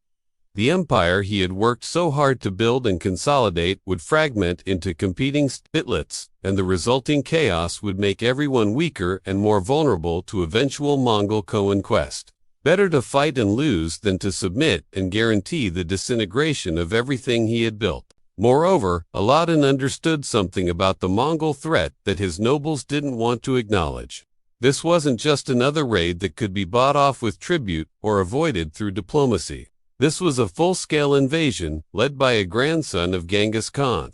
The empire he had worked so hard to build and consolidate would fragment into competing spitlets, and the resulting chaos would make everyone weaker and more vulnerable to eventual Mongol conquest. Better to fight and lose than to submit and guarantee the disintegration of everything he had built. Moreover, Alauddin understood something about the Mongol threat that his nobles didn't want to acknowledge. This wasn't just another raid that could be bought off with tribute or avoided through diplomacy. This was a full-scale invasion led by a grandson of Genghis Khan.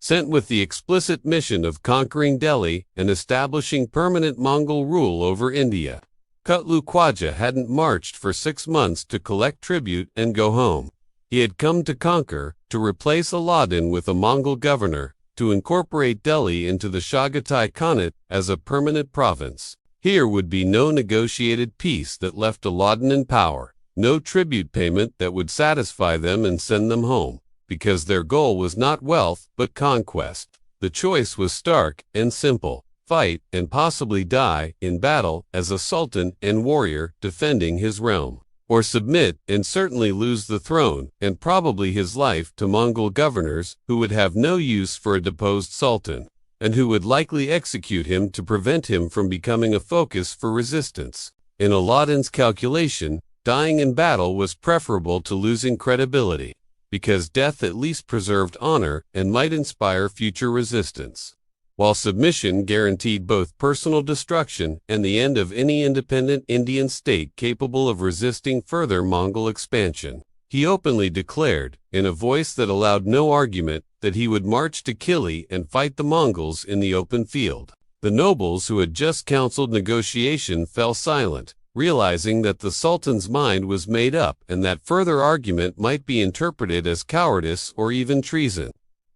sent with the explicit mission of conquering Delhi and establishing permanent Mongol rule over India. Kutlu Khwaja hadn't marched for 6 months to collect tribute and go home. He had come to conquer, to replace Alauddin with a Mongol governor, to incorporate Delhi into the Chagatai Khanate as a permanent province. Here would be no negotiated peace that left Alauddin in power, no tribute payment that would satisfy them and send them home, because their goal was not wealth but conquest. The choice was stark and simple: fight and possibly die in battle as a sultan and warrior defending his realm, or submit and certainly lose the throne and probably his life to Mongol governors who would have no use for a deposed sultan, and who would likely execute him to prevent him from becoming a focus for resistance. In Alauddin's calculation, dying in battle was preferable to losing credibility, because death at least preserved honor and might inspire future resistance, while submission guaranteed both personal destruction and the end of any independent Indian state capable of resisting further Mongol expansion. He openly declared, in a voice that allowed no argument, that he would march to Kili and fight the Mongols in the open field. The nobles who had just counseled negotiation fell silent, realizing that the Sultan's mind was made up and that further argument might be interpreted as cowardice or even treason.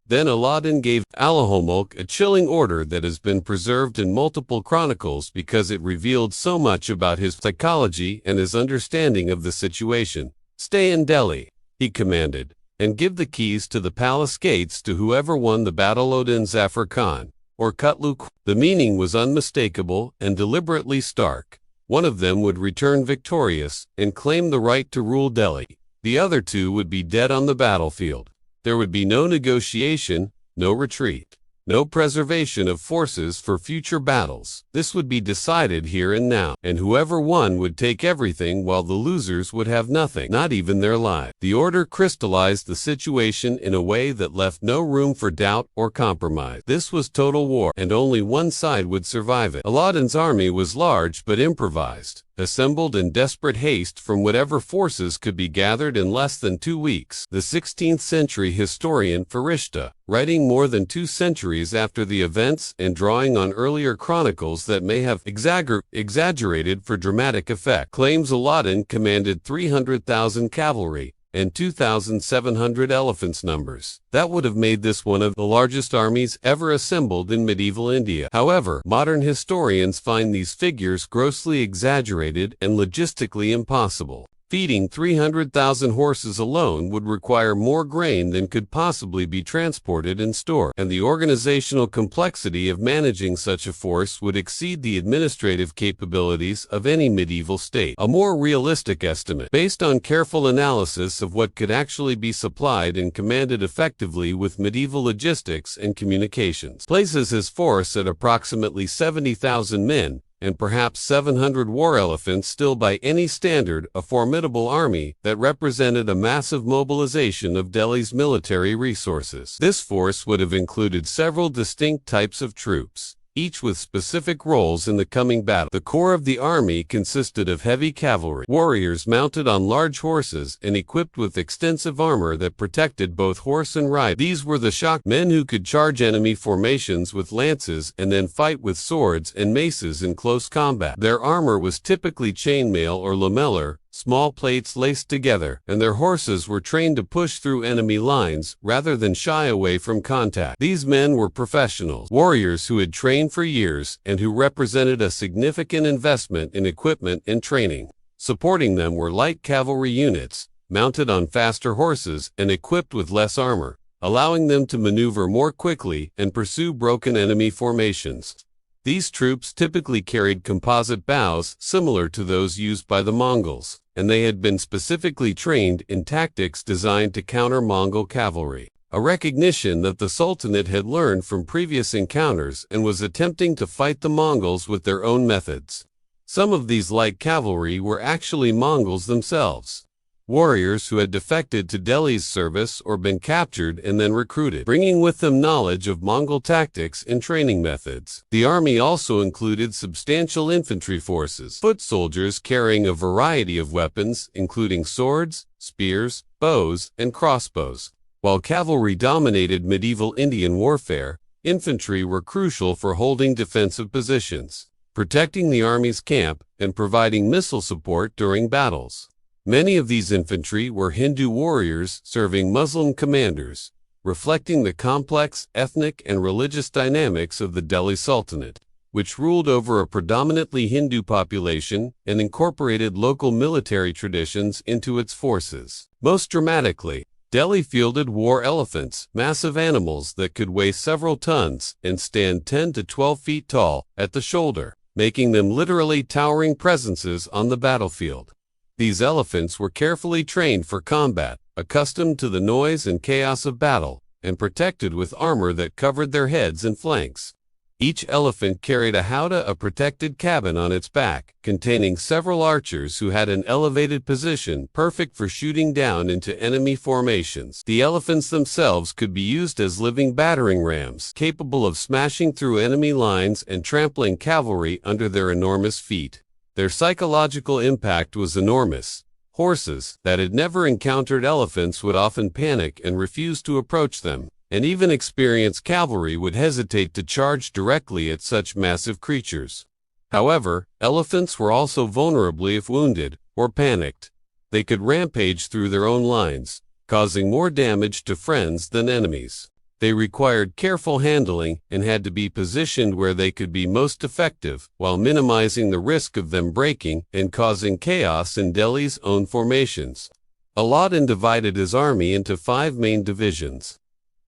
Then Alauddin gave Alahomulk a chilling order that has been preserved in multiple chronicles because it revealed so much about his psychology and his understanding of the situation. "Stay in Delhi," he commanded, "and give the keys to the palace gates to whoever won the battle Alauddin Zafar Khan, or Kutlu Khwaja." The meaning was unmistakable and deliberately stark. One of them would return victorious and claim the right to rule Delhi. The other two would be dead on the battlefield. There would be no negotiation, no retreat, no preservation of forces for future battles. This would be decided here and now, and whoever won would take everything while the losers would have nothing, not even their lives. The order crystallized the situation in a way that left no room for doubt or compromise. This was total war, and only one side would survive it. Alauddin's army was large but improvised, assembled in desperate haste from whatever forces could be gathered in less than 2 weeks. The 16th century historian Farishta, writing more than 2 centuries after the events and drawing on earlier chronicles that may have exaggerated for dramatic effect, claims Alauddin commanded 300,000 cavalry and 2,700 elephants numbers. That would have made this one of the largest armies ever assembled in medieval India. However, modern historians find these figures grossly exaggerated and logistically impossible. Feeding 300,000 horses alone would require more grain than could possibly be transported and stored, and the organizational complexity of managing such a force would exceed the administrative capabilities of any medieval state. A more realistic estimate, based on careful analysis of what could actually be supplied and commanded effectively with medieval logistics and communications, places his force at approximately 70,000 men, and perhaps 700 war elephants, still by any standard a formidable army that represented a massive mobilization of Delhi's military resources. This force would have included several distinct types of troops, each with specific roles in the coming battle. The core of the army consisted of heavy cavalry, warriors mounted on large horses and equipped with extensive armor that protected both horse and rider. These were the shock men who could charge enemy formations with lances and then fight with swords and maces in close combat. Their armor was typically chainmail or lamellar, small plates laced together, and their horses were trained to push through enemy lines rather than shy away from contact. These men were professionals, warriors who had trained for years and who represented a significant investment in equipment and training. Supporting them were light cavalry units, mounted on faster horses and equipped with less armor, allowing them to maneuver more quickly and pursue broken enemy formations. These troops typically carried composite bows similar to those used by the Mongols, and they had been specifically trained in tactics designed to counter Mongol cavalry, a recognition that the Sultanate had learned from previous encounters and was attempting to fight the Mongols with their own methods. Some of these light cavalry were actually Mongols themselves, warriors who had defected to Delhi's service or been captured and then recruited, bringing with them knowledge of Mongol tactics and training methods. The army also included substantial infantry forces, foot soldiers carrying a variety of weapons, including swords, spears, bows, and crossbows, While cavalry dominated medieval Indian warfare, infantry were crucial for holding defensive positions, protecting the army's camp, and providing missile support during battles. Many of these infantry were Hindu warriors serving Muslim commanders, reflecting the complex ethnic and religious dynamics of the Delhi Sultanate, which ruled over a predominantly Hindu population and incorporated local military traditions into its forces. Most dramatically, Delhi fielded war elephants, massive animals that could weigh several tons and stand 10 to 12 feet tall at the shoulder, making them literally towering presences on the battlefield. These elephants were carefully trained for combat, accustomed to the noise and chaos of battle, and protected with armor that covered their heads and flanks. Each elephant carried a howdah, a protected cabin on its back, containing several archers who had an elevated position perfect for shooting down into enemy formations. The elephants themselves could be used as living battering rams, capable of smashing through enemy lines and trampling cavalry under their enormous feet. Their psychological impact was enormous. Horses that had never encountered elephants would often panic and refuse to approach them, and even experienced cavalry would hesitate to charge directly at such massive creatures. However, elephants were also vulnerable if wounded or panicked. They could rampage through their own lines, causing more damage to friends than enemies. They required careful handling and had to be positioned where they could be most effective, while minimizing the risk of them breaking and causing chaos in Delhi's own formations. Alauddin divided his army into 5 main divisions.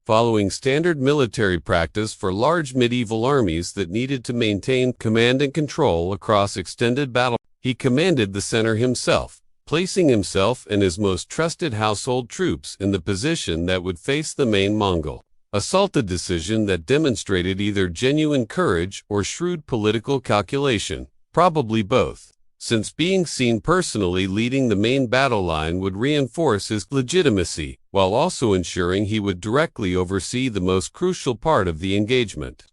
Following standard military practice for large medieval armies that needed to maintain command and control across extended battle, he commanded the center himself, placing himself and his most trusted household troops in the position that would face the main Mongol. A salted decision that demonstrated either genuine courage or shrewd political calculation, probably both, since being seen personally leading the main battle line would reinforce his legitimacy, while also ensuring he would directly oversee the most crucial part of the engagement.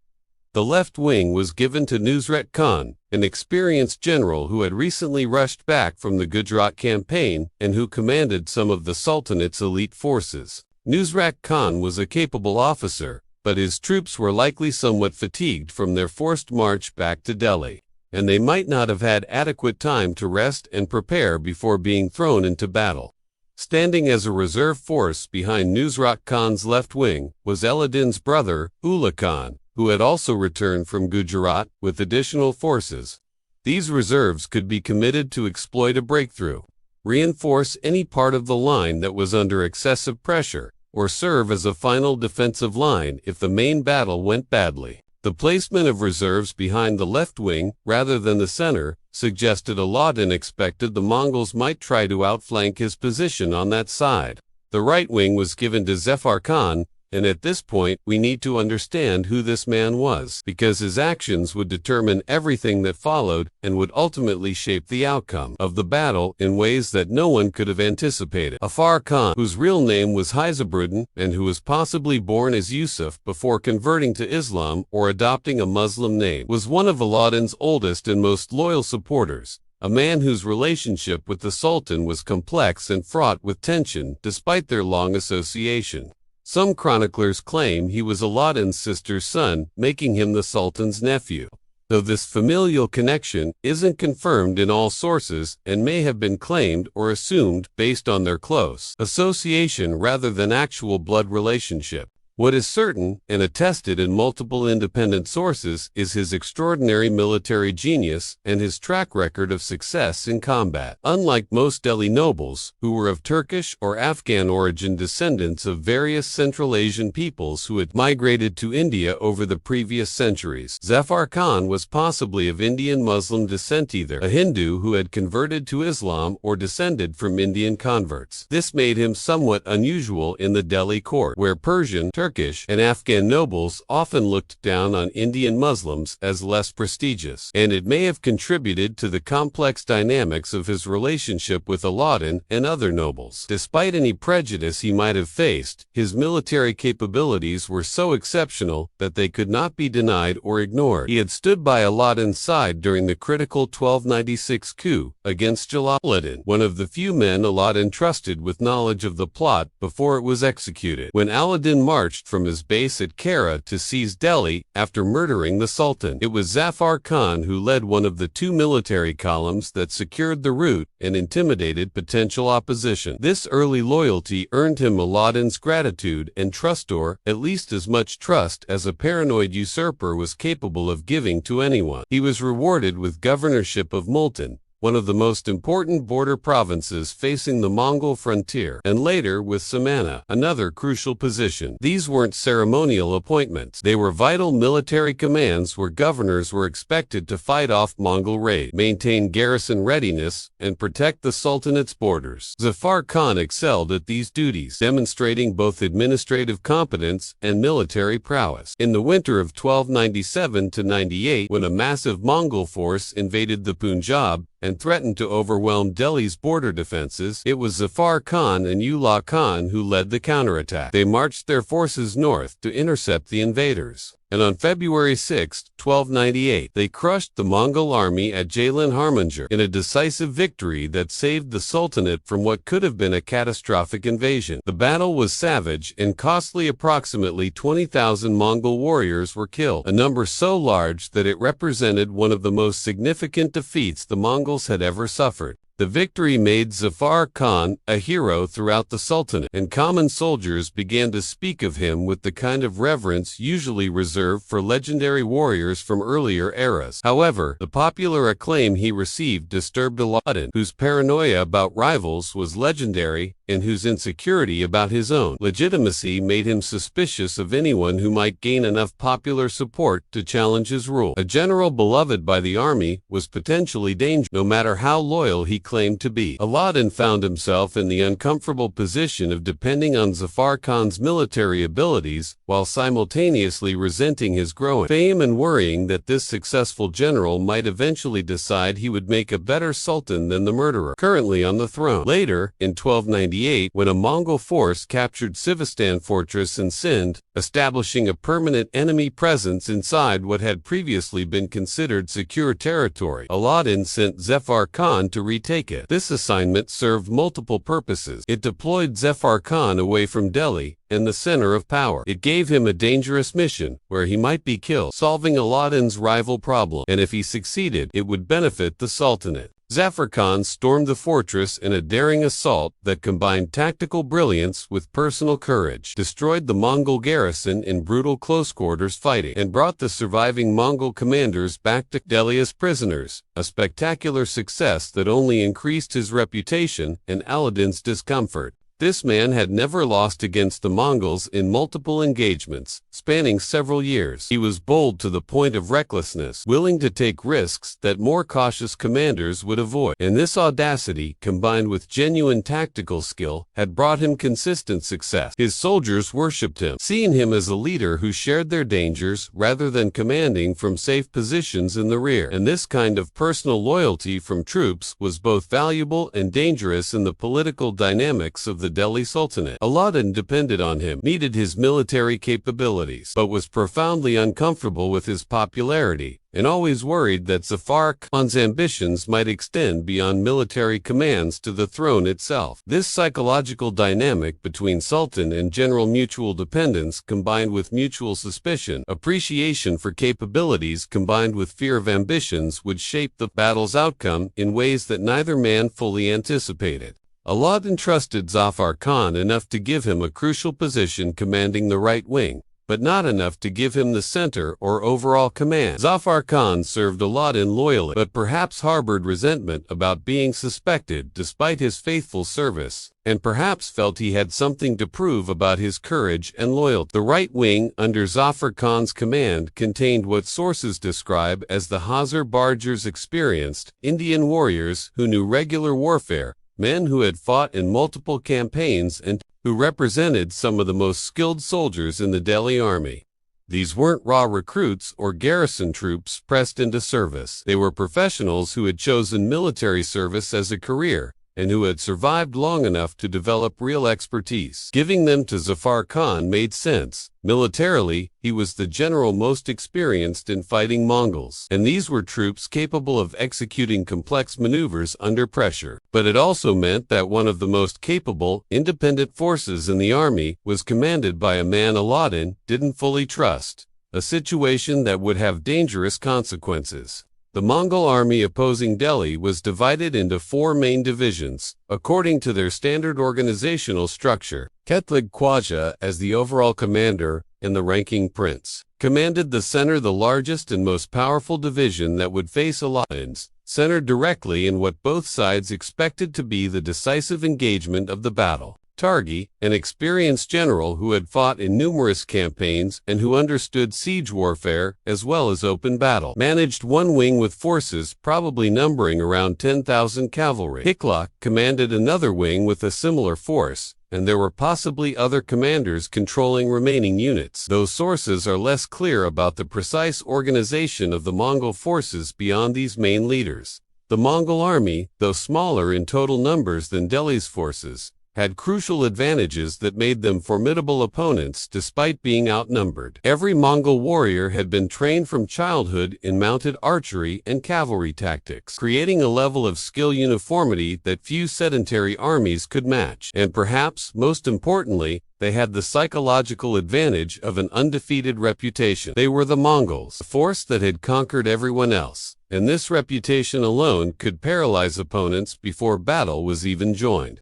The left wing was given to Nusrat Khan, an experienced general who had recently rushed back from the Gujarat campaign and who commanded some of the Sultanate's elite forces. Nusrat Khan was a capable officer, but his troops were likely somewhat fatigued from their forced march back to Delhi, and they might not have had adequate time to rest and prepare before being thrown into battle. Standing as a reserve force behind Nusrat Khan's left wing was Alauddin's brother, Ulugh Khan, who had also returned from Gujarat with additional forces. These reserves could be committed to exploit a breakthrough, reinforce any part of the line that was under excessive pressure, or serve as a final defensive line if the main battle went badly. The placement of reserves behind the left wing, rather than the center, suggested Alauddin expected the Mongols might try to outflank his position on that side. The right wing was given to Zafar Khan, and at this point we need to understand who this man was, because his actions would determine everything that followed and would ultimately shape the outcome of the battle in ways that no one could have anticipated. Zafar Khan, whose real name was Haizabrudin and who was possibly born as Yusuf before converting to Islam or adopting a Muslim name, was one of Alauddin's oldest and most loyal supporters, a man whose relationship with the Sultan was complex and fraught with tension despite their long association. Some chroniclers claim he was Alauddin's sister's son, making him the Sultan's nephew, though this familial connection isn't confirmed in all sources and may have been claimed or assumed based on their close association rather than actual blood relationship. What is certain, and attested in multiple independent sources, is his extraordinary military genius and his track record of success in combat. Unlike most Delhi nobles, who were of Turkish or Afghan origin descendants of various Central Asian peoples who had migrated to India over the previous centuries, Zafar Khan was possibly of Indian Muslim descent, either a Hindu who had converted to Islam or descended from Indian converts. This made him somewhat unusual in the Delhi court, where Persian, Turkish and Afghan nobles often looked down on Indian Muslims as less prestigious, and it may have contributed to the complex dynamics of his relationship with Alauddin and other nobles. Despite any prejudice he might have faced, his military capabilities were so exceptional that they could not be denied or ignored. He had stood by Alauddin's side during the critical 1296 coup against Jalal al-Din, one of the few men Alauddin trusted with knowledge of the plot before it was executed. When Alauddin marched from his base at Kara to seize Delhi after murdering the Sultan, it was Zafar Khan who led one of the two military columns that secured the route and intimidated potential opposition. This early loyalty earned him Alauddin's gratitude and trust, or at least as much trust as a paranoid usurper was capable of giving to anyone. He was rewarded with governorship of Multan, one of the most important border provinces facing the Mongol frontier, and later with Samana, another crucial position. These weren't ceremonial appointments. They were vital military commands where governors were expected to fight off Mongol raids, maintain garrison readiness, and protect the Sultanate's borders. Zafar Khan excelled at these duties, demonstrating both administrative competence and military prowess. In the winter of 1297–98, when a massive Mongol force invaded the Punjab and threatened to overwhelm Delhi's border defenses, it was Zafar Khan and Ulugh Khan who led the counterattack. They marched their forces north to intercept the invaders, and on February 6, 1298, they crushed the Mongol army at Jalan Harmanjar in a decisive victory that saved the Sultanate from what could have been a catastrophic invasion. The battle was savage and costly. Approximately 20,000 Mongol warriors were killed, a number so large that it represented one of the most significant defeats the Mongols had ever suffered. The victory made Zafar Khan a hero throughout the Sultanate, and common soldiers began to speak of him with the kind of reverence usually reserved for legendary warriors from earlier eras. However, the popular acclaim he received disturbed Alauddin, whose paranoia about rivals was legendary and whose insecurity about his own legitimacy made him suspicious of anyone who might gain enough popular support to challenge his rule. A general beloved by the army was potentially dangerous, no matter how loyal he claimed to be. Alauddin found himself in the uncomfortable position of depending on Zafar Khan's military abilities while simultaneously resenting his growing fame and worrying that this successful general might eventually decide he would make a better sultan than the murderer currently on the throne. Later, in 1298, when a Mongol force captured Sivastan fortress in Sindh, establishing a permanent enemy presence inside what had previously been considered secure territory, Alauddin sent Zafar Khan to retake it. This assignment served multiple purposes. It deployed Zafar Khan away from Delhi and the center of power. It gave him a dangerous mission where he might be killed, solving Alauddin's rival problem, and if he succeeded, it would benefit the Sultanate. Zafar Khan stormed the fortress in a daring assault that combined tactical brilliance with personal courage, destroyed the Mongol garrison in brutal close-quarters fighting, and brought the surviving Mongol commanders back to Delhi as prisoners, a spectacular success that only increased his reputation and Alauddin's discomfort. This man had never lost against the Mongols in multiple engagements, spanning several years. He was bold to the point of recklessness, willing to take risks that more cautious commanders would avoid. And this audacity, combined with genuine tactical skill, had brought him consistent success. His soldiers worshipped him, seeing him as a leader who shared their dangers rather than commanding from safe positions in the rear. And this kind of personal loyalty from troops was both valuable and dangerous in the political dynamics of the Delhi Sultanate. Alauddin depended on him, needed his military capabilities, but was profoundly uncomfortable with his popularity, and always worried that Zafar Khan's ambitions might extend beyond military commands to the throne itself. This psychological dynamic between Sultan and general mutual dependence combined with mutual suspicion, appreciation for capabilities combined with fear of ambitions would shape the battle's outcome in ways that neither man fully anticipated. Alauddin trusted Zafar Khan enough to give him a crucial position commanding the right wing, but not enough to give him the center or overall command. Zafar Khan served Alauddin loyally, but perhaps harbored resentment about being suspected despite his faithful service, and perhaps felt he had something to prove about his courage and loyalty. The right wing under Zafar Khan's command contained what sources describe as the Hazar Barjars, experienced Indian warriors who knew regular warfare, men who had fought in multiple campaigns and who represented some of the most skilled soldiers in the Delhi army. These weren't raw recruits or garrison troops pressed into service. They were professionals who had chosen military service as a career and who had survived long enough to develop real expertise. Giving them to Zafar Khan made sense. Militarily, he was the general most experienced in fighting Mongols, and these were troops capable of executing complex maneuvers under pressure. But it also meant that one of the most capable, independent forces in the army was commanded by a man Alauddin didn't fully trust, a situation that would have dangerous consequences. The Mongol army opposing Delhi was divided into 4 main divisions, according to their standard organizational structure. Ketlig Khwaja, as the overall commander and the ranking prince, commanded the center, the largest and most powerful division that would face Alauddin's, centered directly in what both sides expected to be the decisive engagement of the battle. Targi, an experienced general who had fought in numerous campaigns and who understood siege warfare as well as open battle, managed one wing with forces probably numbering around 10,000 cavalry. Hiklok commanded another wing with a similar force, and there were possibly other commanders controlling remaining units, though sources are less clear about the precise organization of the Mongol forces beyond these main leaders. The Mongol army, though smaller in total numbers than Delhi's forces, had crucial advantages that made them formidable opponents despite being outnumbered. Every Mongol warrior had been trained from childhood in mounted archery and cavalry tactics, creating a level of skill uniformity that few sedentary armies could match. And perhaps, most importantly, they had the psychological advantage of an undefeated reputation. They were the Mongols, a force that had conquered everyone else, and this reputation alone could paralyze opponents before battle was even joined.